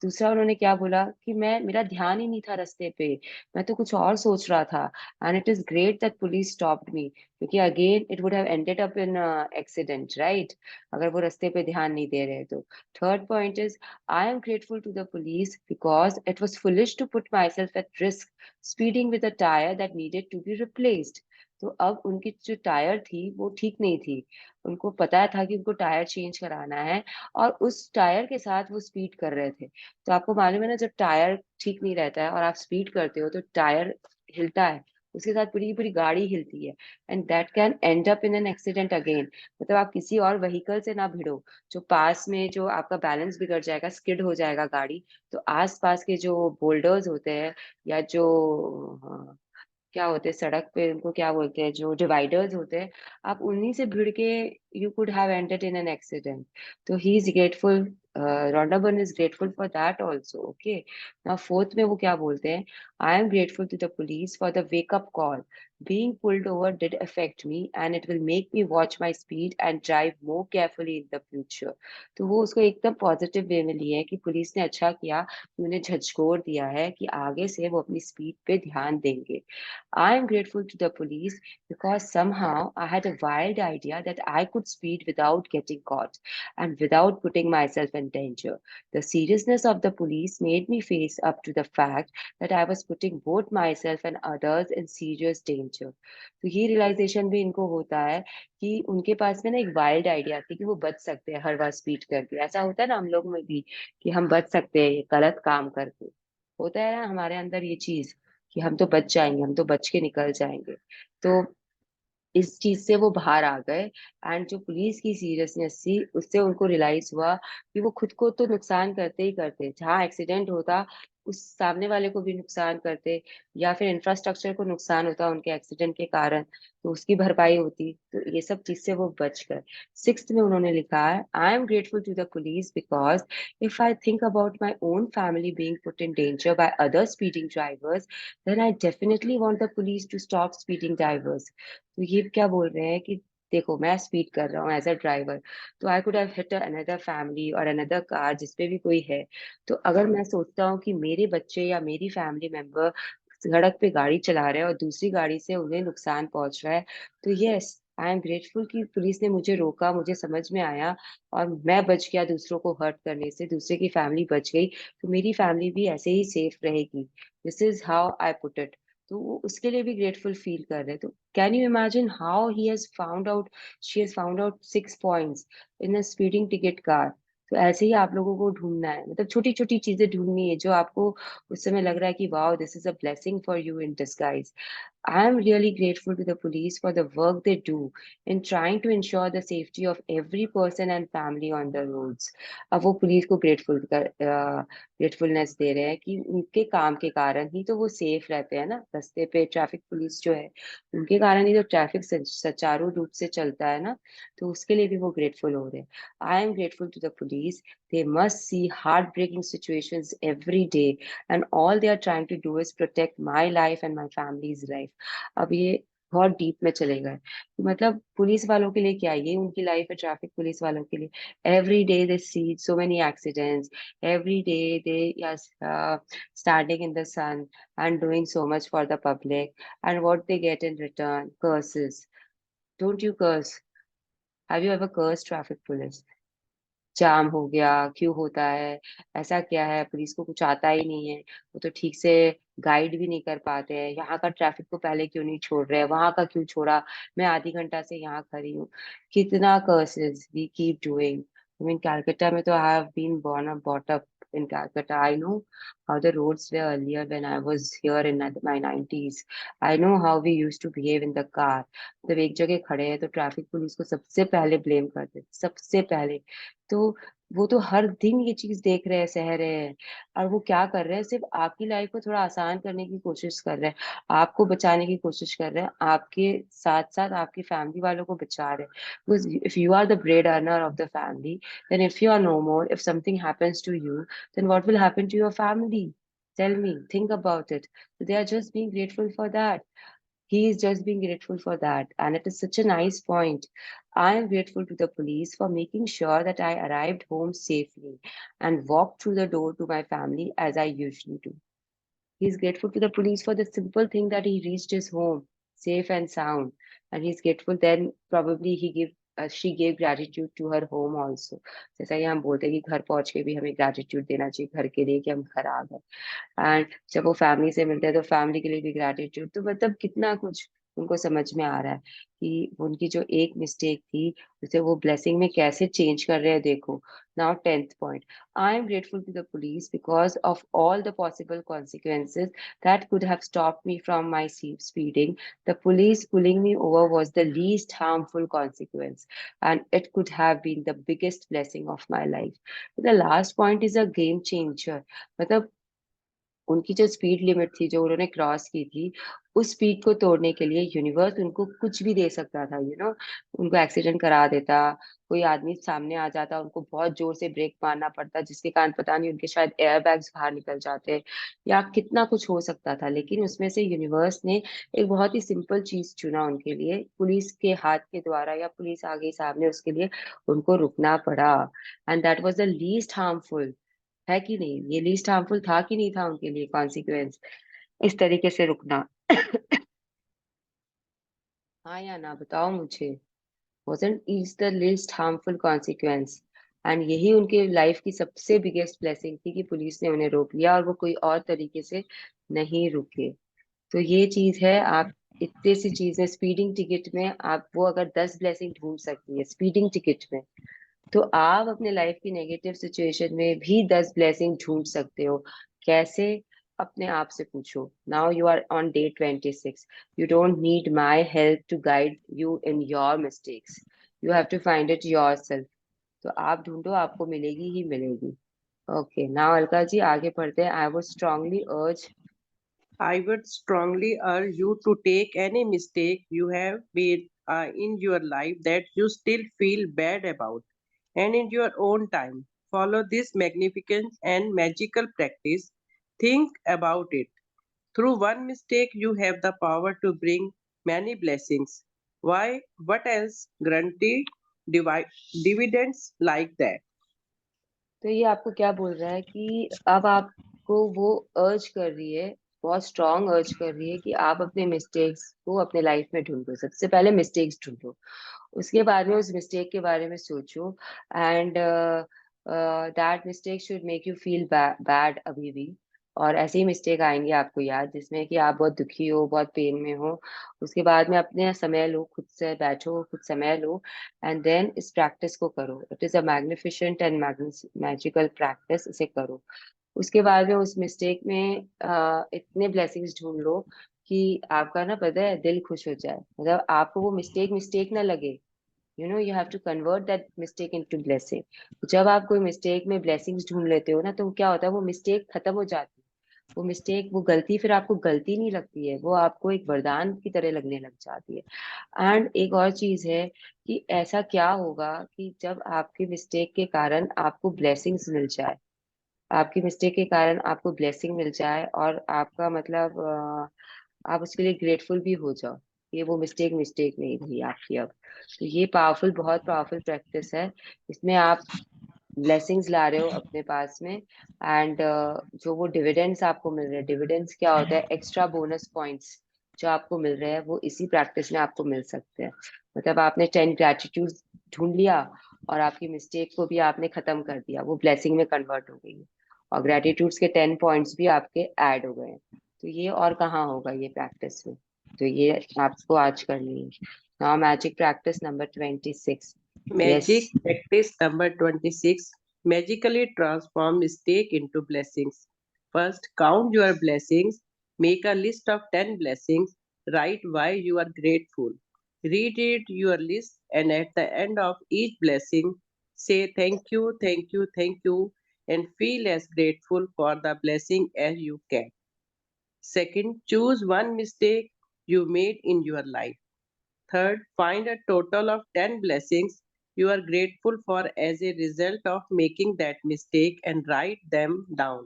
Speaker 1: दूसरा उन्होंने क्या बोला कि मेरा ध्यान ही नहीं था रास्ते पे, मैं तो कुछ और सोच रहा था, and it is great that police stopped me, क्योंकि again it would have ended up in accident, right, अगर वो रास्ते पे ध्यान नहीं दे रहे तो। Third point is I am grateful to the police because it was foolish to put myself at risk speeding with a tyre that needed to be replaced. तो अब उनकी जो टायर थी वो ठीक नहीं थी, उनको पता था कि उनको टायर चेंज कराना है, और उस टायर के साथ वो स्पीड कर रहे थे। तो आपको मालूम है ना, जब टायर ठीक नहीं रहता है और आप स्पीड करते हो तो टायर हिलता है, उसके साथ पूरी पूरी गाड़ी हिलती है, and that can and up in an accident again. मतलब आप किसी और व्हीकल से ना भिड़ो, जो पास में जो आपका बैलेंस बिगड़ जाएगा, स्किड हो जाएगा गाड़ी। तो आस पास के जो बोल्डर्स होते हैं या जो क्या होते हैं सड़क पे, उनको क्या बोलते हैं, जो डिवाइडर्स होते हैं, आप उन्हीं से भिड़ के you could have ended in an accident. तो he is grateful, Rhonda Byrne is grateful for that also. Okay, now fourth में वो क्या बोलते हैं, I am grateful to the police for the wake up call, being pulled over did affect me and it will make me watch my speed and drive more carefully in the future। तो वो उसको एकदम positive way में लिया है कि police ने अच्छा किया कि उन्हें झकझोर दिया है कि आगे से वो अपनी स्पीड पे ध्यान देंगे। I am grateful to the police because somehow I had a wild idea that I could speed without getting caught and without putting myself in danger. The seriousness of the police made me face up to the fact that I was putting both myself and others in serious danger। तो ये realisation भी इनको होता है कि उनके पास में ना एक वाइल्ड आइडिया थी कि वो बच सकते हैं हर बार स्पीड करके। ऐसा होता है ना हम लोग में भी कि हम बच सकते हैं ये गलत काम करके, होता है ना हमारे अंदर ये चीज कि हम तो बच जाएंगे, हम तो बच के निकल जाएंगे। तो इस चीज से वो बाहर आ गए, एंड जो पुलिस की सीरियसनेस थी उससे उनको रियलाइज हुआ कि वो खुद को तो नुकसान करते ही करते, जहाँ एक्सीडेंट होता उस सामने वाले को भी नुकसान करते, या फिर इंफ्रास्ट्रक्चर को नुकसान होता उनके एक्सीडेंट के कारण, तो उसकी भरपाई होती। तो ये सब चीज से वो बच गए। सिक्स्थ में उन्होंने लिखा है I am grateful to the police because if I think about my own family being put in danger by other speeding drivers, then I definitely want the police to stop speeding drivers। तो ये क्या बोल रहे हैं कि देखो मैं speed कर रहा हूँ एज अ ड्राइवर, तो I could have hit another family और अनदर कार जिसपे भी कोई है। तो अगर मैं सोचता हूँ कि मेरे बच्चे या मेरी फैमिली मेंबर सड़क पे गाड़ी चला रहे हैं और दूसरी गाड़ी से उन्हें नुकसान पहुंच रहा है, तो यस आई एम ग्रेटफुल कि पुलिस ने मुझे रोका, मुझे समझ में आया और मैं बच गया दूसरों को हर्ट करने से, दूसरे की फैमिली बच गई, तो मेरी फैमिली भी ऐसे ही सेफ रहेगी। This is how I put it. तो वो उसके लिए भी ग्रेटफुल फील कर रहे हैं। तो can you imagine how he has found out, she has found out 6 points in a speeding ticket car. तो ऐसे ही आप लोगों को ढूंढना है, मतलब छोटी छोटी चीजें ढूंढनी है जो आपको उस समय लग रहा है कि wow this is a blessing for you in disguise. I am really grateful to the police for the work they do in trying to ensure the safety of every person and family on the roads. अब वो police को gratefulness दे रहे हैं कि उनके काम के कारण ही तो वो सेफ रहते हैं ना रास्ते पे। ट्रैफिक पुलिस जो है उनके कारण ही तो ट्रैफिक सुचारू रूप से चलता है ना, तो उसके लिए भी वो ग्रेटफुल हो रहे हैं। I am grateful to the police, they must see heartbreaking situations every day and all they are trying to do is protect my life and my family's life। अब ये बहुत डीप में चले गए, तो मतलब पुलिस वालों के लिए क्या, ये उनकी लाइफ है ट्रैफिक पुलिस वालों के लिए। Every day they see so many accidents, every day they standing in the sun and doing so much for the public, and what they get in return, curses। Don't you curse? Have you ever cursed traffic police? जाम हो गया, क्यों होता है, ऐसा क्या है, police को कुछ आता ही नहीं है, वो तो ठीक से गाइड भी नहीं कर पाते हैं, यहाँ का ट्रैफिक को पहले क्यों नहीं छोड़ रहे हैं, वहां का क्यों छोड़ा, मैं आधी घंटा से यहाँ खड़ी हूँ। कितना curses we keep doing. I mean Calcutta में तो I have been born and brought up in Calcutta। I know how the roads were earlier when I was here in my 90s। I know how we used to behave in the car। जब एक जगह खड़े हैं तो traffic police को सबसे पहले blame करते थे, सबसे पहले। तो वो तो हर दिन ये चीज देख रहे हैं, सह रहे हैं, और वो क्या कर रहे हैं, सिर्फ आपकी लाइफ को थोड़ा आसान करने की कोशिश कर रहे हैं, आपको बचाने की कोशिश कर रहे हैं, आपके साथ साथ आपकी फैमिली वालों को बचा रहे हैं। Because if you are the bread earner of the family, then if you are no more, if something happens to you, then what will happen to your family? Tell me, think about it. They are just being grateful for that. He is just being grateful for that. And it is such a nice point. I am grateful to the police for making sure that I arrived home safely and walked through the door to my family as I usually do. He is grateful to the police for the simple thing that he reached his home safe and sound. And he's grateful then probably she gave gratitude to her home also। जैसा कि हम बोलते हैं कि घर पहुंच के भी हमें ग्रेटिट्यूड देना चाहिए घर के लिए कि हम घर आ गए। एंड जब वो फैमिली से मिलते हैं तो फैमिली के लिए भी ग्रेटिट्यूड। तो मतलब कितना कुछ उनको समझ में आ रहा है कि उनकी जो एक मिस्टेक थी उसे वो ब्लेसिंग में कैसे चेंज कर रहे हैं। देखो now 10th point, I am grateful to the police because of all the possible consequences that could have stopped me from my speeding। The police pulling me over was the least harmful consequence and it could have been the biggest blessing of my life। The last point is a game changer। मतलब उनकी जो speed limit थी जो उन्होंने cross की थी, उस speed को तोड़ने के लिए यूनिवर्स उनको कुछ भी दे सकता था, उनको एक्सीडेंट करा देता, कोई आदमी सामने आ जाता, उनको बहुत जोर से ब्रेक मारना पड़ता जिसके कारण पता नहीं उनके शायद एयर बैग्स बाहर निकल जाते, या कितना कुछ हो सकता था। लेकिन उसमें से यूनिवर्स ने एक बहुत ही सिंपल चीज चुना उनके लिए, पुलिस के हाथ के द्वारा या पुलिस आ गई सामने उसके लिए उनको रुकना पड़ा। And that was the least harmful, है कि नहीं? ये लीस्ट हार्मफुल था कि नहीं था उनके लिए कॉन्सिक्वेंस, इस तरीके से रुकना? हाँ या ना, बताओ मुझे। wasn't is the least harmful consequence। And यही उनके लाइफ की सबसे बिगेस्ट ब्लेसिंग थी कि पुलिस ने उन्हें रोक लिया और वो कोई और तरीके से नहीं रुके। तो ये चीज है, आप इतने सी चीज में स्पीडिंग टिकट में आप वो अगर 10 ब्लेसिंग ढूंढ सकती है स्पीडिंग टिकट में, तो आप अपने लाइफ की नेगेटिव सिचुएशन में भी 10 ब्लेसिंग ढूंढ सकते हो। कैसे? अपने आप से पूछो। Now you are on day 26। You don't need my help to guide you in your mistakes, you have to find it yourself. तो आप ढूंढो, आपको मिलेगी ही मिलेगी। ओके नाउ अलका जी आगे बढ़ते हैं।
Speaker 5: I would strongly urge you to take any mistake you have made in your life that you still feel bad about, and in your own time. Follow this magnificent and magical practice. Think about it. Through one mistake, you have the power to bring many blessings. Why? What else guaranteed dividends like that?
Speaker 1: तो ये आपको क्या बोल रहा है कि अब आपको वो अर्ज कर रही है, बहुत स्ट्रॉन्ग अर्ज कर रही है कि आप अपने मिस्टेक्स को अपने लाइफ में ढूंढो। सबसे पहले मिस्टेक्स ढूंढो, उसके बाद में उस मिस्टेक के बारे में सोचो, and that mistake should make you feel bad अभी भी। और ऐसे ही मिस्टेक आएंगे आपको याद, जिसमें कि आप बहुत दुखी हो, बहुत पेन में हो। उसके बाद में अपने समय लो, खुद से बैठो, खुद समय लो, एंड देन इस प्रैक्टिस को करो। It is a magnificent and magical practice, इसे करो। उसके बाद में उस मिस्टेक में इतने ब्लेसिंग्स ढूंढ लो कि आपका ना, पता है, दिल खुश हो जाए। मतलब आपको वो मिस्टेक मिस्टेक ना लगे। You have to convert that mistake into blessing. जब आप कोई मिस्टेक में ब्लेसिंग्स ढूंढ लेते हो ना, तो क्या होता है, वो मिस्टेक खत्म हो जाती है। वो मिस्टेक, वो गलती फिर आपको गलती नहीं लगती है, वो आपको एक वरदान की तरह लगने लग जाती है। एंड एक और चीज है कि ऐसा क्या होगा कि जब आपके मिस्टेक के कारण आपको ब्लेसिंग्स मिल जाए, आपकी मिस्टेक के कारण आपको ब्लेसिंग मिल जाए, और आपका मतलब आप उसके लिए ग्रेटफुल भी हो जाओ। ये वो मिस्टेक मिस्टेक नहीं रही आपकी अब। तो ये पावरफुल, बहुत पावरफुल प्रैक्टिस है। इसमें आप ब्लेसिंग्स ला रहे हो अपने पास में, एंड जो वो डिविडेंड्स आपको मिल रहे हैं, डिविडेंड्स क्या होता है, एक्स्ट्रा बोनस पॉइंट्स जो आपको मिल रहे हैं, वो इसी प्रैक्टिस में आपको मिल सकते हैं। मतलब आपने 10 ग्रेटिट्यूड ढूंढ लिया, और आपकी मिस्टेक को भी आपने खत्म कर दिया, वो ब्लेसिंग में कन्वर्ट हो गई, और ग्रेटिट्यूड्स के 10 पॉइंट्स भी आपके ऐड हो गए हैं। तो ये और कहाँ होगा ये प्रैक्टिस में। तो ये आपको आज करनी है। Now magic practice number 26। Yes.
Speaker 5: Magic practice number 26. Magically transform mistake into blessings. First, count your blessings. Make a list of 10 blessings. Write why you are grateful. Read it your list, and at the end of each blessing, say thank you, thank you, thank you, and feel as grateful for the blessing as you can. Second, choose one mistake you made in your life. Third, find a total of 10 blessings you are grateful for as a result of making that mistake and write them down.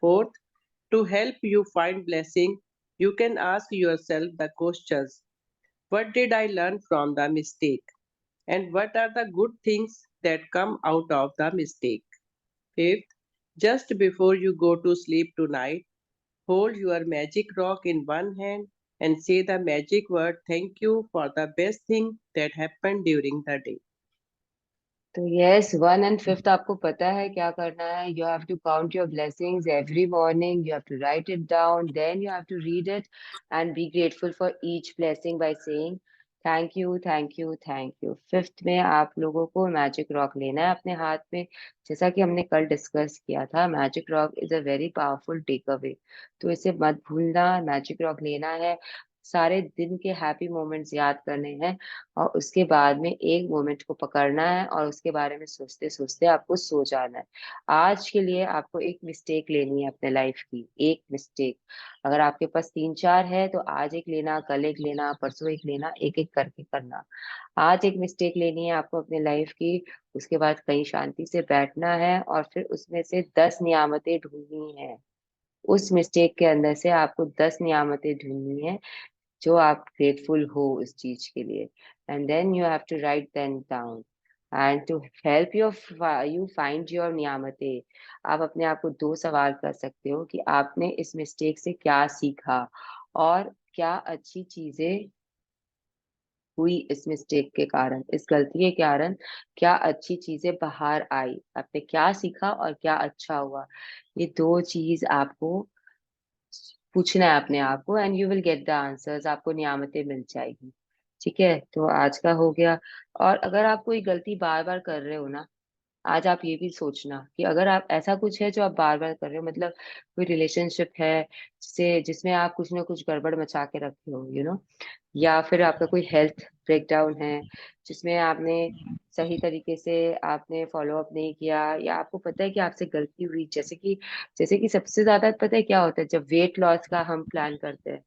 Speaker 5: Fourth, to help you find blessing, you can ask yourself the questions: what did I learn from the mistake? And what are the good things that come out of the mistake? Fifth, just before you go to sleep tonight, hold your magic rock in one hand and say the magic word thank you for the best thing that happened during the day.
Speaker 1: तो yes, 1 and 5 आपको पता है क्या करना है। You have to count your blessings every morning, you have to write it down, then you have to read it and be grateful for each blessing by saying thank you, thank you, thank you. 5th में आप लोगों को magic rock लेना है अपने हाथ में। जैसा कि हमने कल डिस्कस किया था, magic rock is a very powerful take away. तो इसे मत भूलना, मैजिक रॉक लेना है, सारे दिन के हैप्पी मोमेंट्स याद करने हैं, और उसके बाद में एक मोमेंट को पकड़ना है, और उसके बारे में सोचते सोचते आपको सो जाना है। आज के लिए आपको एक मिस्टेक लेनी है अपने लाइफ की, एक मिस्टेक। अगर आपके पास 3-4 है तो आज एक लेना, कल एक लेना, परसों एक लेना, एक एक करके करना। आज एक मिस्टेक लेनी है आपको अपने लाइफ की। उसके बाद कहीं शांति से बैठना है, और फिर उसमें से 10 नियामतें ढूंढनी है। उस मिस्टेक के अंदर से आपको 10 नियामतें ढूंढनी है जो आप ग्रेटफुल हो उस चीज के लिए, and then you have to write them down. And to help you find your नियामतें, आप अपने आप को 2 सवाल कर सकते हो कि आपने इस मिस्टेक से क्या सीखा, और क्या अच्छी चीजें हुई इस मिस्टेक के कारण, इस गलती के कारण क्या अच्छी चीजें बाहर आई, आपने क्या सीखा और क्या अच्छा हुआ। ये 2 चीज आपको पूछना है अपने आप को, and you will get the answers, आपको नियामतें मिल जाएगी। ठीक है, तो आज का हो गया। और अगर आप कोई गलती बार बार कर रहे हो ना, आज आप ये भी सोचना कि अगर आप, ऐसा कुछ है जो आप बार बार कर रहे हो, मतलब कोई रिलेशनशिप है जिसमें आप कुछ ना कुछ गड़बड़ मचा के रखे हो, या फिर आपका कोई हेल्थ ब्रेकडाउन है जिसमें आपने सही तरीके से आपने फॉलो अप नहीं किया, या आपको पता है कि आपसे गलती हुई। जैसे कि सबसे ज्यादा पता है क्या होता है, जब वेट लॉस का हम प्लान करते हैं,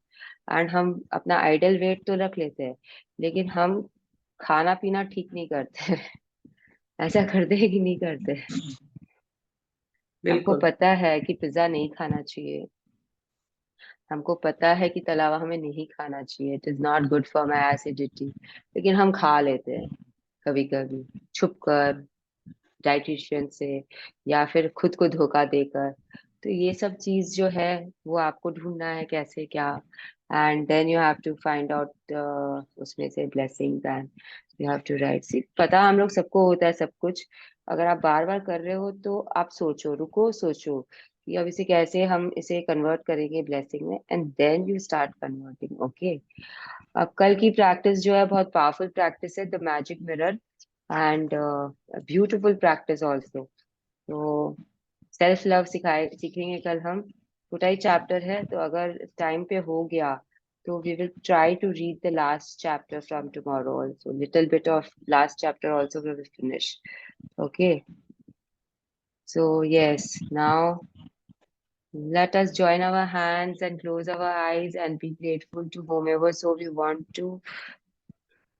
Speaker 1: एंड हम अपना आइडल वेट तो रख लेते हैं, लेकिन हम खाना पीना ठीक नहीं करते। ऐसा करते हैं कि नहीं करते? हमको
Speaker 5: बिल्कुल।
Speaker 1: पता है कि पिज्जा नहीं खाना चाहिए, हमको पता है कि तला हुआ हमें नहीं खाना चाहिए, it is not good for my acidity, लेकिन हम खा लेते हैं कभी कभी छुप कर, डाइटिशियन से, या फिर खुद को धोखा देकर। तो ये सब चीज जो है वो आपको ढूंढना है कैसे क्या, and then you have to find out उसमें से blessings, and you have to write. See पता हम लोग सबको होता है सब कुछ, अगर आप बार बार कर रहे हो तो आप सोचो, रुको सोचो कि अब इसे कैसे हम इसे कन्वर्ट करेंगे ब्लेसिंग में, and then you start converting. Okay, अब कल की प्रैक्टिस जो है बहुत पावरफुल प्रैक्टिस है, the magic mirror, and beautiful practice also. तो सेल्फ लव सिखाए सीखेंगे कल हम, छोटा ही चैप्टर है, तो अगर टाइम पे हो गया तो we will try to read the last chapter from tomorrow also, little bit of last chapter also we will finish. Okay, so yes, now let us join our hands and close our eyes and be grateful to whomever so we want to.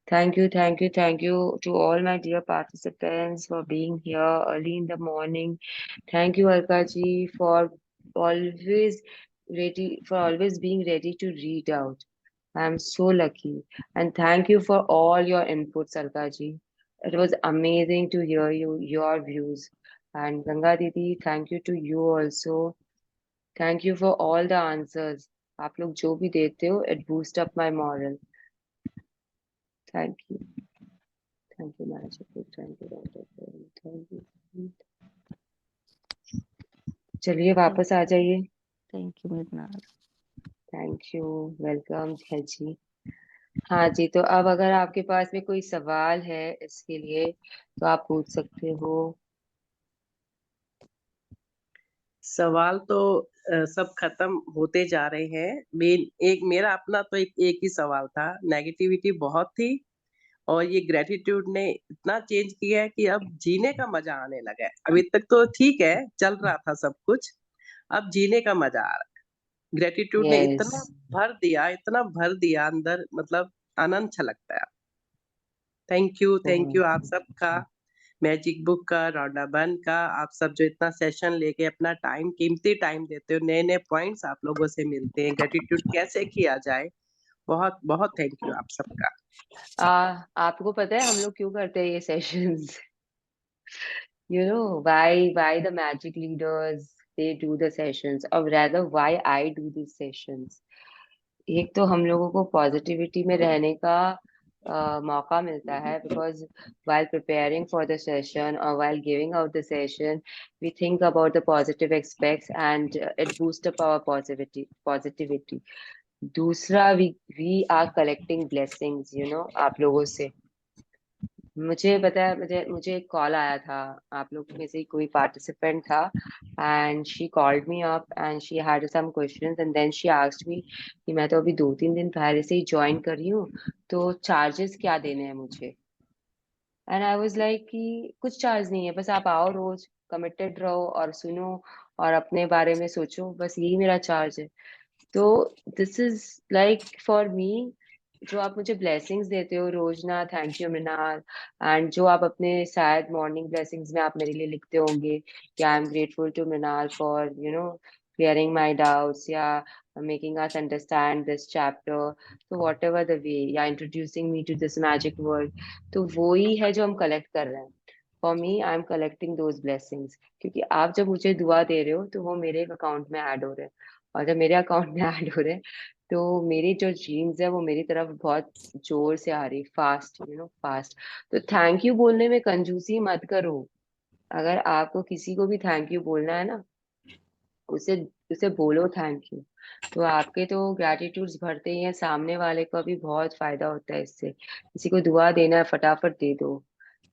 Speaker 1: Thank you, thank you, thank you to all my dear participants for being here early in the morning. Thank you, Alka ji, always for always being ready to read out. I'm so lucky. And thank you for all your inputs, Alka ji. It was amazing to hear your views. And Ganga Didi, thank you to you also. Thank you for all the answers. आप लोग जो भी देते हो, it boosts up my moral. Thank you. Thank you, Magic. Thank you, Dr. Thank you. चलिए वापस आ जाइए।
Speaker 3: Thank you Mrinal.
Speaker 1: Thank you, welcome है जी। हाँ जी, तो अब अगर आपके पास में कोई सवाल है इसके लिए तो आप पूछ सकते हो।
Speaker 5: सवाल तो सब खत्म होते जा रहे हैं। मेरा अपना तो एक ही सवाल था। नेगेटिविटी बहुत थी और ये ग्रेटिट्यूड ने इतना चेंज किया है कि अब जीने का मजा आने लगा है। अभी तक तो ठीक है, चल रहा था सब कुछ, अब जीने का मजा आ रहा है। ग्रेटिट्यूड ने
Speaker 1: यस,
Speaker 5: इतना भर दिया अंदर, मतलब आनंद छलकता है। थैंक यू आप सबका, मैजिक बुक का, रौंडा बन का, आप सब जो इतना सेशन लेके अपना कीमती टाइम देते हो, नए नए पॉइंट्स आप लोगों से मिलते हैं, ग्रेटिट्यूड कैसे किया जाए, बहुत बहुत थैंक यू आप सबका।
Speaker 1: आपको पता है हम लोग क्यों करते हैं ये sessions? You know why the magic leaders they do the sessions, or rather why I do these sessions? एक तो हम लोगों को पॉजिटिविटी में रहने का मौका मिलता है, because while preparing for the session or while giving out the session we think about the positive aspects, and it boosts up our positivity. दूसरा, we are collecting blessings, you know, आप लोगों से। मुझे पता है, मुझे एक कॉल आया था, आप लोग में से कोई पार्टिसिपेंट था, and she called me up and she had some questions, and then she asked me कि मैं तो अभी 2-3 दिन पहले से ही ज्वाइन कर रही हूँ, तो चार्जेस क्या देने हैं मुझे। एंड आई वाज लाइक कि कुछ चार्ज नहीं है, बस आप आओ, रोज कमिटेड रहो और सुनो और अपने बारे में सोचो, बस यही मेरा चार्ज है। तो this is like for me, जो आप मुझे ब्लेसिंग्स देते हो रोज ना, थैंक यू मृणाल। एंड जो आप अपने शायद मॉर्निंग ब्लेसिंग्स में आप मेरे लिए लिखते होंगे कि I am grateful to Mrinal for clearing my doubts, या making us understand this chapter, तो वॉट एवर द वे, या introducing me to this magic world, तो वो ही है जो हम कलेक्ट कर रहे हैं। For me I am collecting those blessings, क्योंकि आप जब मुझे दुआ दे रहे हो तो वो मेरे अकाउंट में ऐड हो रहे हैं, और जब मेरे अकाउंट में ऐड हो रहे हैं तो मेरी जो ड्रीम्स है वो मेरी तरफ बहुत जोर से आ रही, फास्ट, फास्ट। तो थैंक यू बोलने में कंजूसी मत करो। अगर आपको किसी को भी थैंक यू बोलना है ना, उसे उसे बोलो थैंक यू, तो आपके तो ग्रैटिट्यूड्स भरते ही हैं, सामने वाले को भी बहुत फायदा होता है इससे। किसी को दुआ देना है, फटाफट दे दो,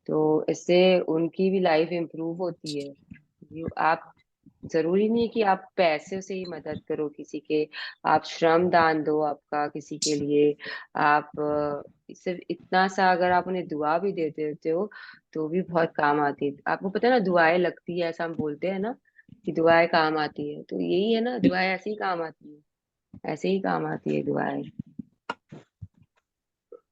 Speaker 1: तो इससे उनकी भी लाइफ इम्प्रूव होती है। आप जरूरी नहीं है कि आप पैसे से ही मदद करो किसी के, आप श्रम दान दो आपका किसी के लिए, आप सिर्फ इतना सा अगर आप उन्हें दुआ भी दे देते हो तो भी बहुत काम आती है। आपको पता है ना, दुआएं लगती है, ऐसा हम बोलते हैं ना कि दुआएं काम आती है, तो यही है ना, दुआएं ऐसे ही काम आती है, ऐसे ही काम आती है दुआएं।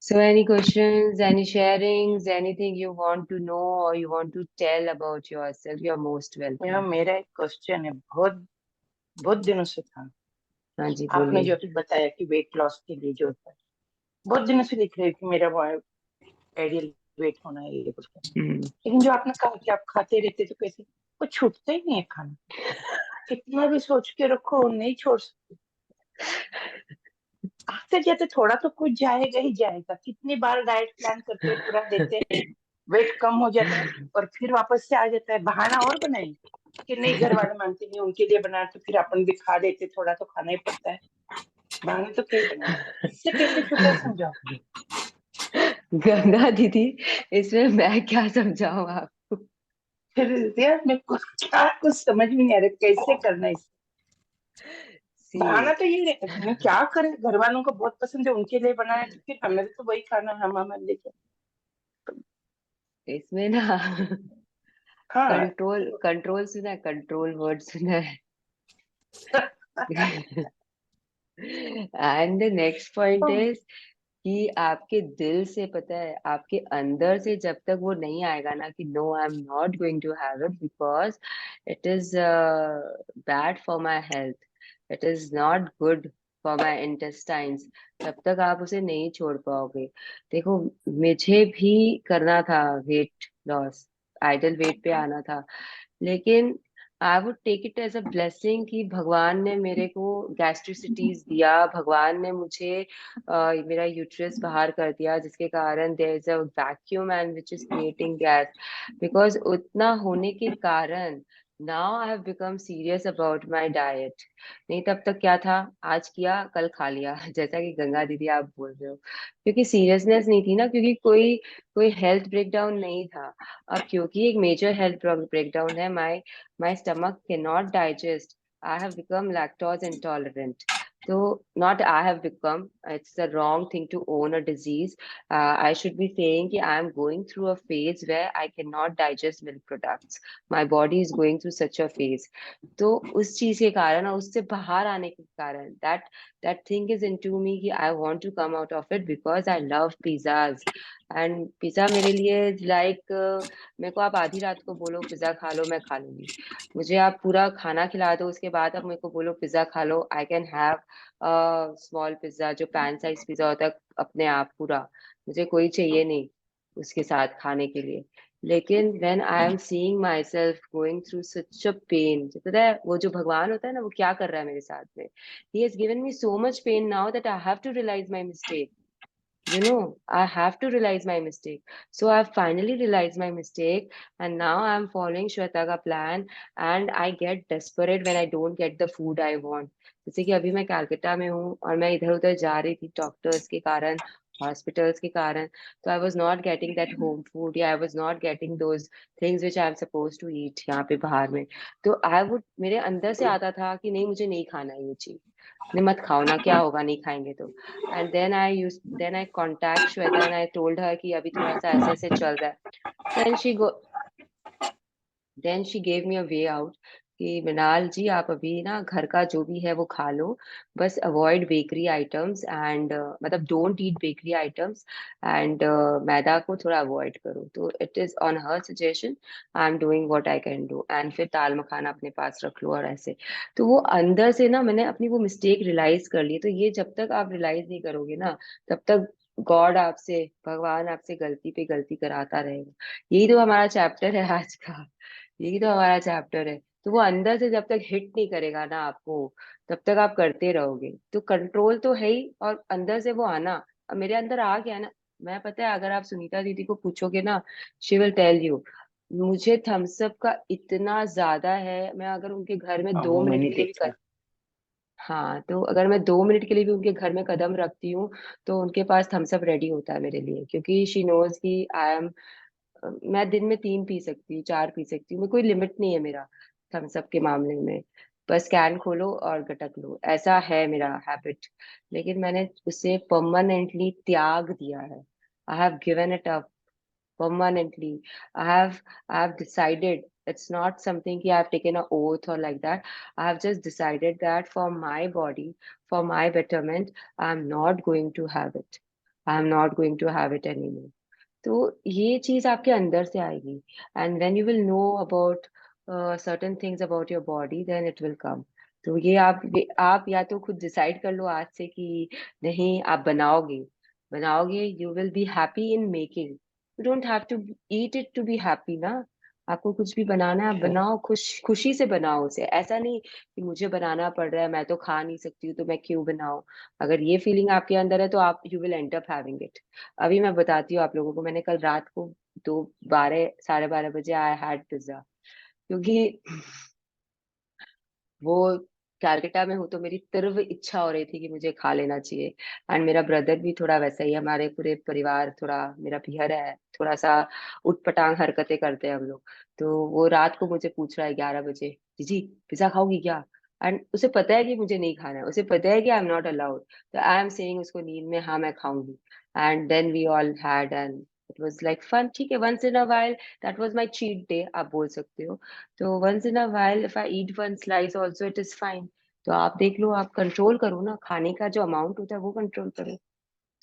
Speaker 1: So any questions, any sharings, anything you want to know or you want to tell about yourself, you're most welcome.
Speaker 6: मेरा एक क्वेश्चन है, बहुत बहुत दिनों से था
Speaker 1: हाँ जी
Speaker 6: आपने
Speaker 1: बोलिए।
Speaker 6: जो अभी बताया कि वेट लॉस के लिए जो होता है, बहुत दिनों से लिख रही थी मेरा आइडियल वेट होना है ये कुछ, लेकिन जो आपने कहा कि आप खाते रहते तो कैसे, कुछ छूटता ही नहीं है खाना, कितना भी सोच के रखो नहीं छोड़ सकते। आते जाते थोड़ा तो कुछ जाएगा ही जाएगा, कितनी बार डाइट प्लान करते पूरा देते, वेट कम हो जाता है और फिर वापस से आ जाता है, बहाना और बनाएंगे कि नहीं घर वाले मानते नहीं, उनके लिए बना तो फिर अपन भी खा लेते, थोड़ा तो खाना ही पड़ता है, बहाने तो कई बनाए, इससे कैसे छूटा है समझाओ।
Speaker 1: गंगा दीदी, इसमें मैं क्या समझाऊं आपको?
Speaker 6: फिर यार मेरे को क्या कुछ समझ में नहीं आ रहा कैसे करना है इसे।
Speaker 1: सी
Speaker 6: बहाना तो ये रहता है, क्या करें, घर वालों को बहुत पसंद है, उनके लिए बनाया तो फिर हमें तो वही खाना, हम हमारे लिए
Speaker 1: इसमें ना
Speaker 6: हाँ।
Speaker 1: कंट्रोल, कंट्रोल सुना है, कंट्रोल वर्ड सुना है। And the next point is कि आपके दिल से, पता है, आपके अंदर से जब तक वो नहीं आएगा ना कि no I am not going to have it because it is bad for my health, it is not good for my intestines, तब तक आप उसे नहीं छोड़ पाओगे। देखो, मुझे भी करना था वेट लॉस, आइडल वेट पे आना था, लेकिन I would take it as a blessing कि भगवान ने मेरे को गैस्ट्रिसिटीज दिया, भगवान ने मुझे मेरा यूट्रस बाहर कर दिया, जिसके कारण there is a vacuum and which is creating gas, because उतना होने के कारण now I have become serious about my diet. नहीं तब तक क्या था, आज किया कल खा लिया जैसा कि गंगा दीदी आप बोल रहे हो, क्योंकि सीरियसनेस नहीं थी ना, क्योंकि कोई कोई हेल्थ ब्रेकडाउन नहीं था। अब क्योंकि एक मेजर हेल्थ ब्रेकडाउन है, my stomach cannot digest, I have become lactose intolerant. So not I have become, it's the wrong thing to own a disease. I should be saying that I am going through a phase where I cannot digest milk products, my body is going through such a phase. तो उस चीज के कारण और उससे बाहर आने के कारण that thing is into me कि I want to come out of it because I love pizzas and pizza मेरे लिए like मेरे को आप आधी रात को बोलो पिज्जा खा लो, मैं खा लूंगी। मुझे आप पूरा खाना खिला दो, उसके बाद आप मेरे को बोलो पिज्जा खा लो, I can have small pizza जो पैन साइज पिज्जा होता है अपने आप पूरा, मुझे कोई चाहिए नहीं उसके साथ खाने के लिए। लेकिन when I am seeing myself going through such a pain, पता है वो जो भगवान होता है ना, वो क्या कर रहा है मेरे साथ में, he has given me so much pain now that I have to realise my mistake, you know, I have to realize my mistake. So I've finally realized my mistake and now I'm following Shweta ka plan and I get desperate when I don't get the food I want. जैसे कि अभी मैं कैलकाटा में हूँ और मैं इधर उधर जा रही थी डॉक्टर्स के कारण, हॉस्पिटल्स के कारण, तो I was not getting that home food या I was not getting those things which I am suppose to eat यहाँ पे बाहर में। तो आई वुड, मेरे अंदर से आता था कि नहीं मुझे नहीं खाना है ये चीज, नहीं मत खाओ ना, क्या होगा नहीं खाएंगे तो। And then I contact Shweta and I told her कि अभी थोड़ा सा ऐसे ऐसे चल रहा है। Then she gave me a way out कि मृणाल जी आप अभी ना घर का जो भी है वो खा लो, बस अवॉइड बेकरी आइटम्स एंड मतलब don't eat bakery items and मैदा को थोड़ा अवॉइड करो। तो it is on her suggestion, I am doing what I can do and फिर दाल मखाना अपने पास रख लो और ऐसे। तो वो अंदर से ना मैंने अपनी वो मिस्टेक रियलाइज कर ली। तो ये जब तक आप रियलाइज नहीं करोगे ना, तब तक गॉड आपसे, भगवान आपसे गलती पे गलती कराता रहेगा। यही तो हमारा चैप्टर है आज का, यही तो हमारा चैप्टर है। तो वो अंदर से जब तक हिट नहीं करेगा ना आपको, तब तक आप करते रहोगे। तो कंट्रोल तो है ही, और अंदर से वो आना, अब मेरे अंदर आ गया ना। मैं, पता है, अगर आप सुनीता दीदी को पूछोगे ना, शी विल टेल यू, मुझे थम्स अप का इतना ज्यादा है, मैं अगर उनके घर में दो
Speaker 6: वो
Speaker 1: मिनट
Speaker 6: मैंने
Speaker 1: के लिए भी
Speaker 6: देखा।
Speaker 1: हाँ, तो अगर मैं 2 मिनट के लिए भी उनके घर में कदम रखती हूँ, तो उनके पास थम्स अप रेडी होता है मेरे लिए, क्योंकि शी नोज कि आई एम, मैं दिन में 3 पी सकती हूँ, 4 पी सकती हूँ, मैं कोई लिमिट नहीं है मेरा थम्स अप के मामले में। बस कैन खोलो और गटक लो, ऐसा है मेरा हैबिट। लेकिन मैंने उसे परमानेंटली त्याग दिया है, I have given it up permanently. I have decided, it's not something कि I've taken an oath or like that. I have just decided that for my body, for my betterment, I'm not going to have it. I'm not going to have it anymore. तो ये चीज आपके अंदर से आएगी, and when you will know about certain things about your body, then it will come. तो ये आप या तो खुद डिसाइड कर लो आज से कि नहीं, आप बनाओगे। बनाओगे, you will be happy in making. You don't have to eat it to be happy ना। आपको कुछ भी बनाना है, आप बनाओ, खुशी से बनाओ उसे। ऐसा नहीं कि मुझे बनाना पड़ रहा है, मैं तो खा नहीं सकती हूँ तो मैं क्यों बनाऊं। अगर ये फीलिंग आपके अंदर है तो आप you will and up having it. अभी मैं बताती हूँ आप लोगों को, मैंने कल रात को 12 साढ़े 12 बजे आई हैड पिज्जा, क्योंकि वो कैलकाटा में हूँ तो मेरी तीव्र इच्छा हो रही थी कि मुझे खा लेना चाहिए। एंड मेरा ब्रदर भी थोड़ा वैसा ही है, हमारे पूरे परिवार थोड़ा, मेरा पियर है, थोड़ा सा उटपटांग हरकतें करते हैं हम लोग। तो वो रात को मुझे पूछ रहा है 11 बजे, जीजी पिज्जा खाओगी क्या। एंड उसे पता है कि मुझे नहीं खाना है, उसे पता है कि आई एम नॉट अलाउड। तो आई एम सेइंग उसको नींद में, हाँ मैं खाऊंगी। And then we all had, and it was like fun. ठीक है, once in a while, that was my cheat day, आप बोल सकते हो। तो once in a while if I eat one slice also it is fine। तो आप देख लो, आप कंट्रोल करो ना, खाने का जो अमाउंट होता है वो कंट्रोल करो।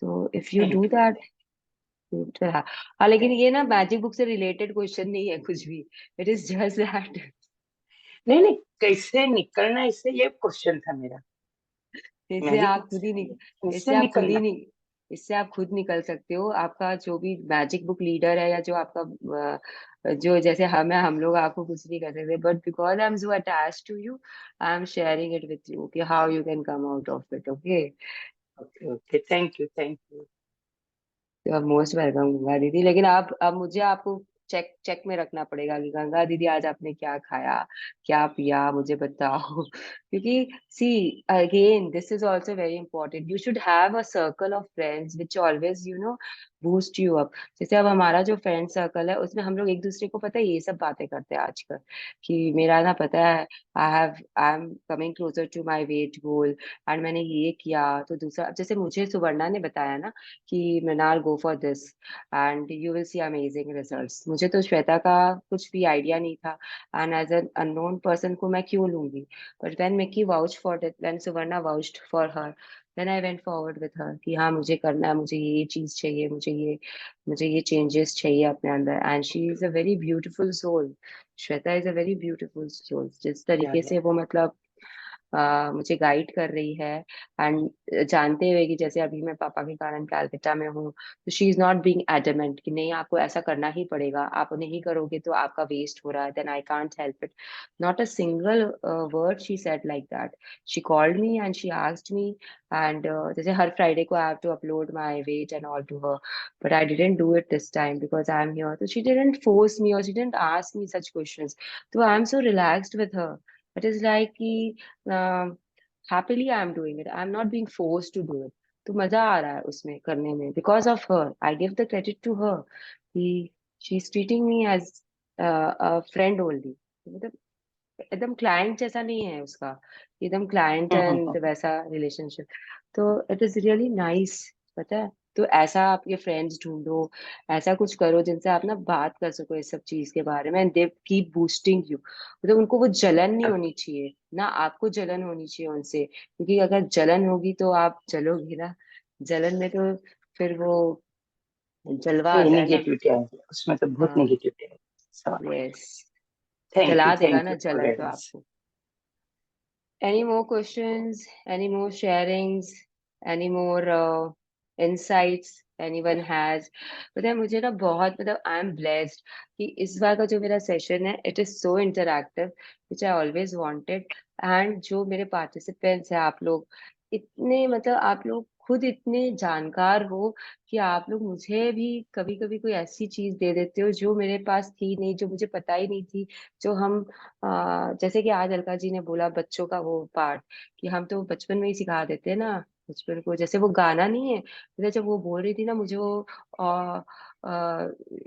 Speaker 1: तो if you do
Speaker 6: thank you.
Speaker 1: That, हाँ। लेकिन ये ना मैजिक बुक से रिलेटेड क्वेश्चन नहीं है कुछ भी, इट इज जस्ट दैट।
Speaker 6: नहीं नहीं, कैसे निकलना इससे, ये क्वेश्चन था मेरा।
Speaker 1: इससे
Speaker 6: मैजिक
Speaker 1: आप
Speaker 6: बुक
Speaker 1: खुद
Speaker 6: से
Speaker 1: ही
Speaker 6: कैसे निकलना।
Speaker 1: इससे आप खुद निकल सकते हो। आपका जो भी मैजिक बुक लीडर है, या जो आपका जो जैसे हम लोग आपको कुछ नहीं कर सकते, but because I am so attach to you, I am sharing it with you कि how you can come out of it. Okay,
Speaker 6: okay okay, thank you thank you.
Speaker 1: You are most welcome Ganga दीदी। लेकिन आप अब मुझे आपको check check में रखना पड़ेगा कि गंगा दीदी आज आपने क्या खाया, क्या पिया, मुझे बताओ। क्योंकि see, again this is also very important, you should have a circle of friends which always boost you up. जैसे अब हमारा जो फ्रेंड सर्कल है उसमें हम लोग एक दूसरे को पता है ये सब बातें करते हैं आजकल, कि मेरा ना पता है, I am coming closer to my weight goal, and मैंने ये किया। तो दूसरा, जैसे मुझे सुवर्णा ने बताया ना कि Mrinal go for this and you will see amazing results. मुझे तो श्वेता का कुछ भी आइडिया नहीं था, and as an unknown person को मैं क्यों लूंगी। But when Mickey vouch for it, when Suvarna vouched for her, then I went forward with her कि हाँ मुझे करना है, मुझे ये चीज चाहिए, मुझे ये चेंजेस चाहिए अपने अंदर। And she is a very beautiful soul. Shweta is a very beautiful soul. जिस
Speaker 6: या
Speaker 1: तरीके से वो मतलब मुझे गाइड कर रही है, एंड जानते हुए कि जैसे अभी मैं पापा के कारण कैलकाटा में हूँ, तो she is not being adamant कि नहीं आपको ऐसा करना ही पड़ेगा, आप नहीं करोगे तो आपका वेस्ट हो रहा है, then I can't help it. Not a single word she said like that. She called me and she asked me, and जैसे हर फ्राइडे को आई have to upload my weight and all to her, but I didn't do it this time because I am here. तो she didn't force me और she didn't ask me such questions. तो आई am so relaxed with her. It is like कि happily I am doing it, I am not being forced to do it। तो मजा आ रहा है उसमें करने में, because of her I give the credit to her कि she is treating me as a friend only। मतलब एकदम क्लाइंट जैसा नहीं है उसका, एकदम क्लाइंट एंड
Speaker 6: हम्म।
Speaker 1: वैसा रिलेशनशिप। तो इट इज रियली नाइस, पता है। तो ऐसा आपके फ्रेंड्स ढूंढो, ऐसा कुछ करो जिनसे आप ना बात कर सको इस सब चीज के बारे में, दे कीप बूस्टिंग यू। मतलब उनको वो जलन नहीं होनी चाहिए ना, आपको जलन होनी चाहिए उनसे, क्योंकि अगर जलन होगी तो आप जलोगी ना। जलन में तो फिर वो जलवा आता है ना।
Speaker 6: नेगेटिविटी आएगी उसमें, तो बहुत
Speaker 1: हाँ,
Speaker 6: नेगेटिविटी आएगी। सवाल।
Speaker 1: यस, जला देगा
Speaker 6: थैंक
Speaker 1: ना
Speaker 6: यू फॉर
Speaker 1: जलन तो
Speaker 6: गाइडेंस।
Speaker 1: आपको। Any more questions? Any more sharings? Any more insights anyone has? पता है मुझे ना बहुत, मतलब आई एम ब्लेस्ड कि इस बार का जो मेरा सेशन है it is so interactive, which I always wanted. And जो मेरे पार्टिसिपेंट्स हैं, आप लोग इतने, मतलब आप लोग खुद इतने जानकार हो कि आप लोग मुझे भी कभी कभी कोई ऐसी चीज दे देते हो जो मेरे पास थी नहीं, जो मुझे पता ही नहीं थी। जो हम जैसे कि आज अलका जी ने बोला बच्चों का वो पार्ट, कि हम तो बचपन में ही सिखा देते हैं ना बचपन को। जैसे वो गाना नहीं है, मतलब जब वो बोल रही थी ना मुझे वो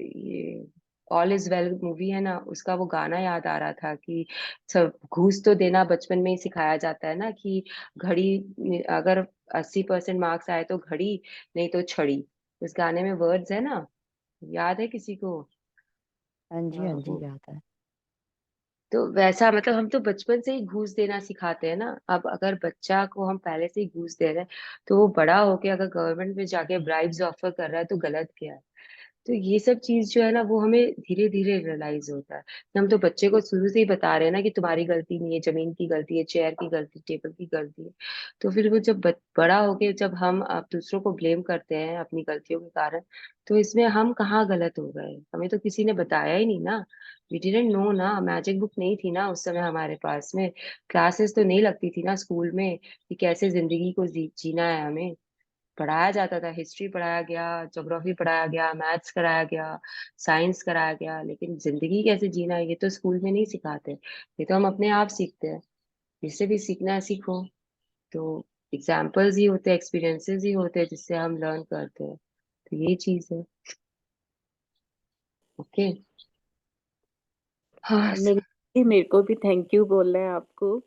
Speaker 1: ये ऑल इज वेल मूवी है ना, उसका वो गाना याद आ रहा था कि सब घूस तो देना बचपन में ही सिखाया जाता है ना, कि घड़ी अगर 80% मार्क्स आए तो घड़ी, नहीं तो छड़ी। उस गाने में वर्ड्स है ना, याद है किसी को?
Speaker 3: हाँ
Speaker 1: वो
Speaker 3: जी याद है।
Speaker 1: तो वैसा, मतलब हम तो बचपन से ही घूस देना सिखाते हैं ना। अब अगर बच्चा को हम पहले से ही घूस दे रहे हैं, तो वो बड़ा होके अगर गवर्नमेंट में जाके ब्राइब्स ऑफर कर रहा है तो गलत क्या है। तो ये सब चीज जो है ना वो हमें धीरे धीरे रियलाइज होता है। हम तो बच्चे को शुरू से ही बता रहे हैं ना कि तुम्हारी गलती नहीं है, जमीन की गलती है, चेयर की गलती, टेबल की गलती है। तो फिर वो जब बड़ा हो गया, जब हम अब दूसरों को ब्लेम करते हैं अपनी गलतियों के कारण, तो इसमें हम कहाँ गलत हो गए? हमें तो किसी ने बताया ही नहीं ना। वी डिडंट नो ना, मैजिक बुक नहीं थी ना उस समय हमारे पास में। क्लासेस तो नहीं लगती थी ना स्कूल में कि कैसे जिंदगी को जीना है हमें। पढ़ाया जाता था, हिस्ट्री पढ़ाया गया, ज्योग्राफी पढ़ाया गया, मैथ्स कराया गया, साइंस कराया गया, लेकिन जिंदगी कैसे जीना है ये तो स्कूल में नहीं सिखाते। ये तो हम अपने आप सीखते हैं। जिससे भी सीखना है सीखो। तो एग्जाम्पल्स ही होते हैं, एक्सपीरियंसेस ही होते हैं जिससे हम लर्न करते हैं। तो ये चीज है। ओके। हाँ।
Speaker 7: मेरे को भी थैंक यू बोलना है आपको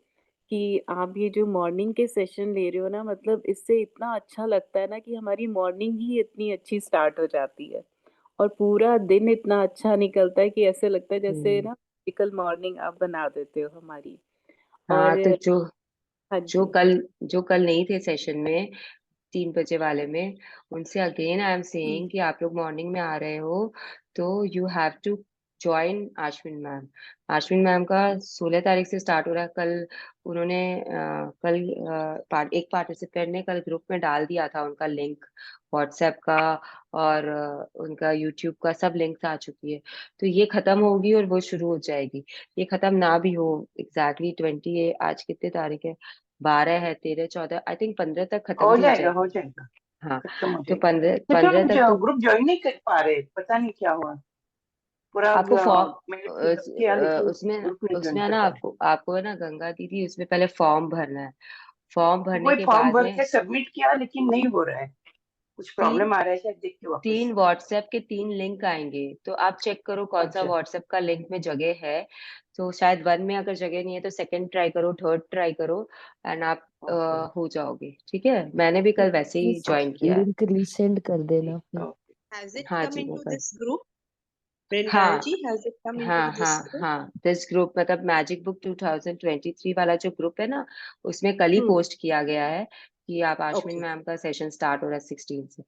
Speaker 7: कि आप ये जो मॉर्निंग के सेशन ले रहे हो ना, मतलब इससे इतना अच्छा लगता है ना कि हमारी मॉर्निंग ही इतनी अच्छी स्टार्ट हो जाती है और पूरा दिन इतना अच्छा निकलता है कि ऐसे लगता है जैसे ना मैजिकल मॉर्निंग आप बना देते हो हमारी।
Speaker 1: हाँ,
Speaker 7: और
Speaker 1: तो जो
Speaker 7: हाँ
Speaker 1: जो
Speaker 7: जी।
Speaker 1: कल जो कल नहीं थे सेशन में, 3 बजे वाले में, उनसे अगेन आई एम सेइंग कि आप लोग मॉर्निंग में आ रहे हो तो you have to join Ashwin ma'am. Ashwin ma'am का 16 तारीख से स्टार्ट हो रहा है। कल उन्होंने कल एक पार्टिसिपेंट ने कल ग्रुप में डाल दिया था उनका लिंक, व्हाट्सएप का और उनका यूट्यूब का सब लिंक्स आ चुकी है। तो ये खत्म होगी और वो शुरू हो जाएगी। ये खत्म ना भी हो, एग्जैक्टली 20, आज कितने तारीख है, 12 है, 13, 14, आई थिंक 15 तक खत्म
Speaker 6: हो
Speaker 1: भी हो
Speaker 6: जाएगा, हो
Speaker 1: जाएगी।
Speaker 6: जाएगा,
Speaker 1: हाँ।
Speaker 6: खत्म हो
Speaker 1: तो
Speaker 6: जाएगा।
Speaker 1: 15
Speaker 6: तो
Speaker 1: 15
Speaker 6: तुम
Speaker 1: तक तो
Speaker 6: ग्रुप ज्वाइन नहीं कर पा रहे, पता नहीं क्या हुआ। पूरा
Speaker 1: आपको फॉर्म,
Speaker 6: मेल फिलअप किया लेकिन
Speaker 1: उसमें
Speaker 6: ग्रुप नहीं ज्वाइन
Speaker 1: उसमें है
Speaker 6: कर
Speaker 1: ना,
Speaker 6: पा रहे।
Speaker 1: आपको है ना गंगा दीदी, उसमें पहले फॉर्म भरना है। फॉर्म भरने
Speaker 6: वही
Speaker 1: के
Speaker 6: फॉर्म
Speaker 1: बाद
Speaker 6: भर
Speaker 1: में
Speaker 6: के सबमिट किया लेकिन नहीं हो रहा है, कुछ
Speaker 1: तीन
Speaker 6: प्रॉब्लम आ रहा है, शायद देख के वापस।
Speaker 1: तीन व्हाट्सएप के 3 लिंक आएंगे, तो आप चेक करो कौन सा
Speaker 6: अच्छा,
Speaker 1: व्हाट्सएप का लिंक में जगह है। तो शायद वन में अगर जगह नहीं है तो सेकंड ट्राई करो, थर्ड ट्राई करो, एंड आप
Speaker 6: ओके,
Speaker 1: हो जाओगे। ठीक है, मैंने भी कल वैसे ही
Speaker 3: प्लीज
Speaker 1: ज्वाइन किया है।
Speaker 3: लिंक रीसेंड कर देना
Speaker 6: ठीक,
Speaker 3: फिर।
Speaker 6: ओके।
Speaker 8: Has it
Speaker 1: हाँ
Speaker 8: come
Speaker 1: जी, मैं
Speaker 8: into
Speaker 1: कर।
Speaker 8: this group? Brindaran
Speaker 1: हाँ
Speaker 8: ji, has it come into
Speaker 1: हाँ
Speaker 8: this
Speaker 1: हाँ
Speaker 8: group?
Speaker 1: हाँ, दिस ग्रुप मतलब मैजिक बुक 2023 वाला जो ग्रुप है ना, उसमें कल ही
Speaker 8: Hmm.
Speaker 1: पोस्ट किया गया है कि आप आश्विन
Speaker 8: Okay.
Speaker 1: मैम का सेशन स्टार्ट हो रहा है 16 से।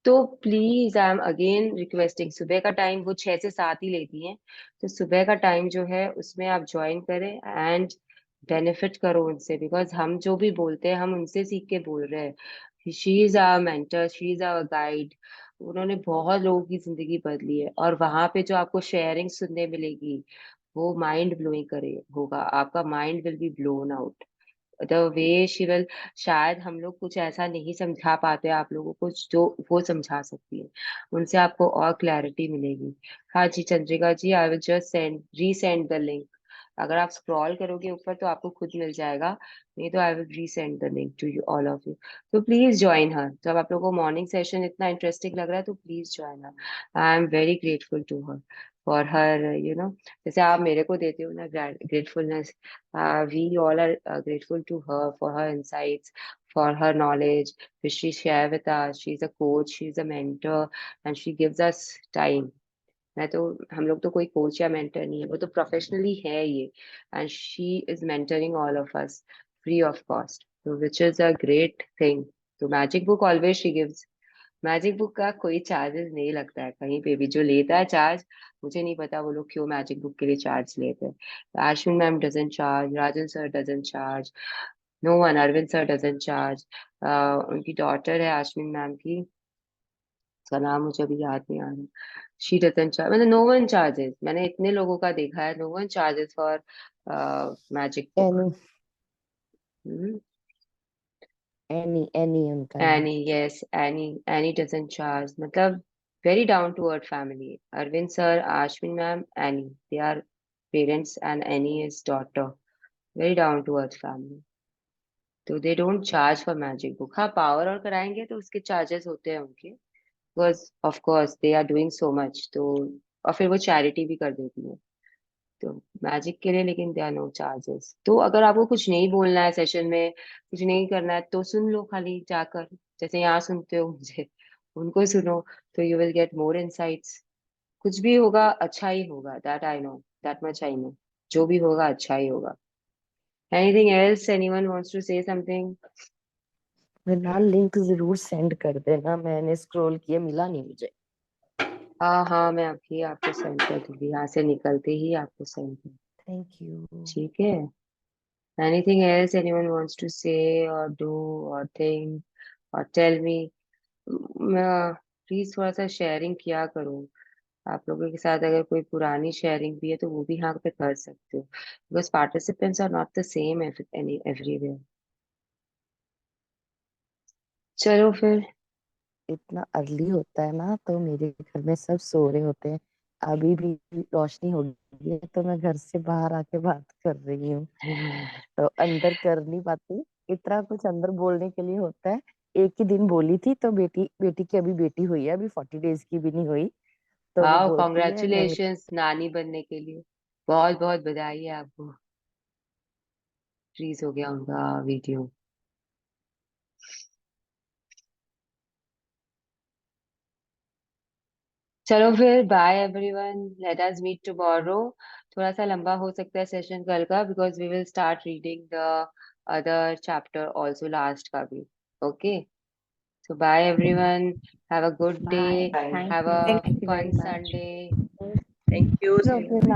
Speaker 1: तो please I am again requesting, सुबह का टाइम वो 6 से 7 ही लेती हैं, तो सुबह का टाइम जो है उसमें आप ज्वाइन करें एंड बेनिफिट करो उनसे, बिकॉज हम जो भी बोलते हैं हम उनसे सीख के बोल रहे हैं। She is our mentor, she is our guide. उन्होंने बहुत लोगों की जिंदगी बदली है, और वहां पे जो आपको शेयरिंग सुनने मिलेगी वो माइंड ब्लोइंग करे होगा, आपका mind will be blown out the way she will. शायद हम लोग कुछ ऐसा नहीं समझा पाते आप लोगों को जो वो समझा सकती है। उनसे आपको और क्लैरिटी मिलेगी। हाँ जी Chandrika ji, I will just send resend the link. अगर आप स्क्रॉल करोगे ऊपर तो आपको खुद मिल जाएगा, नहीं तो I will resend the link to you all of you. तो प्लीज ज्वाइन हर। जब आप लोगों को मॉर्निंग सेशन इतना इंटरेस्टिंग लग रहा है तो please join her. I am very grateful to her for her जैसे आप मेरे को देते हो ना gratefulness, we all are grateful to her for her insights, for her knowledge which she share with us. She's a coach, she's a mentor, and she gives us time. मैं तो, हम लोग तो कोई कोच या मेंटर नहीं है, वो तो प्रोफेशनली है ये, and she is mentoring all of us free of cost, which is a great thing. तो magic book always she gives. Magic book का कोई चार्जेस नहीं लगता है कहीं पे भी, जो लेता है चार्ज, मुझे नहीं पता वो लोग क्यों मैजिक बुक के लिए चार्ज लेते हैं। Ashwin ma'am doesn't charge, Rajan sir doesn't charge, no one, Arvind sir doesn't charge. उनकी डॉटर है आश्विन मैम की, उसका नाम मुझे अभी याद नहीं आ रहा, शी डजंट चार्ज, मतलब नो वन चार्जेस। मैंने इतने लोगों का देखा है, no one charges for magic book.
Speaker 3: Annie Annie उनका नाम।
Speaker 1: Annie, yes, Annie doesn't charge. मतलब very down to earth family. Arvind sir, Ashwin ma'am, Annie. They are parents and Annie is daughter. Very down to earth family. तो they don't charge for magic book. हाँ, power और कराएंगे तो उसके charges होते हैं उनके, because of course they are doing so much. तो और फिर वो चैरिटी भी कर देती है तो मैजिक के लिए, लेकिन दे आर नो चार्जेस। तो अगर आपको कुछ नहीं बोलना है सेशन में, कुछ नहीं करना है, तो सुन लो खाली जाकर, जैसे यहाँ सुनते हो मुझे, उनको सुनो, तो you will get more insights. कुछ भी होगा अच्छा ही होगा, that I know, that much I know. जो भी होगा अच्छा ही होगा। Anything else, anyone wants to say something?
Speaker 3: ना लिंक जरूर सेंड कर देना, मैंने स्क्रॉल किया मिला नहीं मुझे।
Speaker 1: हाँ हाँ, मैं अभी आपको सेंड कर दूंगी, यहाँ से निकलते ही आपको सेंड कर।
Speaker 3: Thank you.
Speaker 1: ठीक है। Anything else anyone wants to say or do or think or tell me? Please थोड़ा सा शेयरिंग किया करो। आप लोगों के साथ अगर कोई पुरानी शेयरिंग भी है तो वो भी यहाँ पे कर सकते हो, because participants are not the same everywhere. चलो फिर।
Speaker 3: इतना अर्ली होता है ना तो मेरे घर में सब सो रहे होते हैं। अभी भी रोशनी हो गई है तो मैं घर से बाहर आके बात कर रही हूँ, तो अंदर कर नहीं पाती। इतना कुछ अंदर बोलने के लिए होता है। एक ही दिन बोली थी तो बेटी बेटी की अभी बेटी हुई है, अभी 40 डेज की भी नहीं हुई, तो वो
Speaker 1: वाह,
Speaker 3: बोलती है नहीं।
Speaker 1: कॉन्ग्रेचुलेशंस नानी बनने के लिए। बहुत बहुत बधाई है आपको। फ्रीज हो गया उनका वीडियो। चलो फिर, bye everyone, let us meet tomorrow. थोड़ा सा लंबा हो सकता है सेशन कल का, because we will start reading the other chapter also, last का भी। Okay, so bye everyone, have a good day,
Speaker 4: Bye. Thank
Speaker 1: have
Speaker 4: you.
Speaker 1: A
Speaker 4: Thank you very
Speaker 1: fun
Speaker 4: much.
Speaker 1: Sunday.
Speaker 5: Thank you.
Speaker 3: तो फिर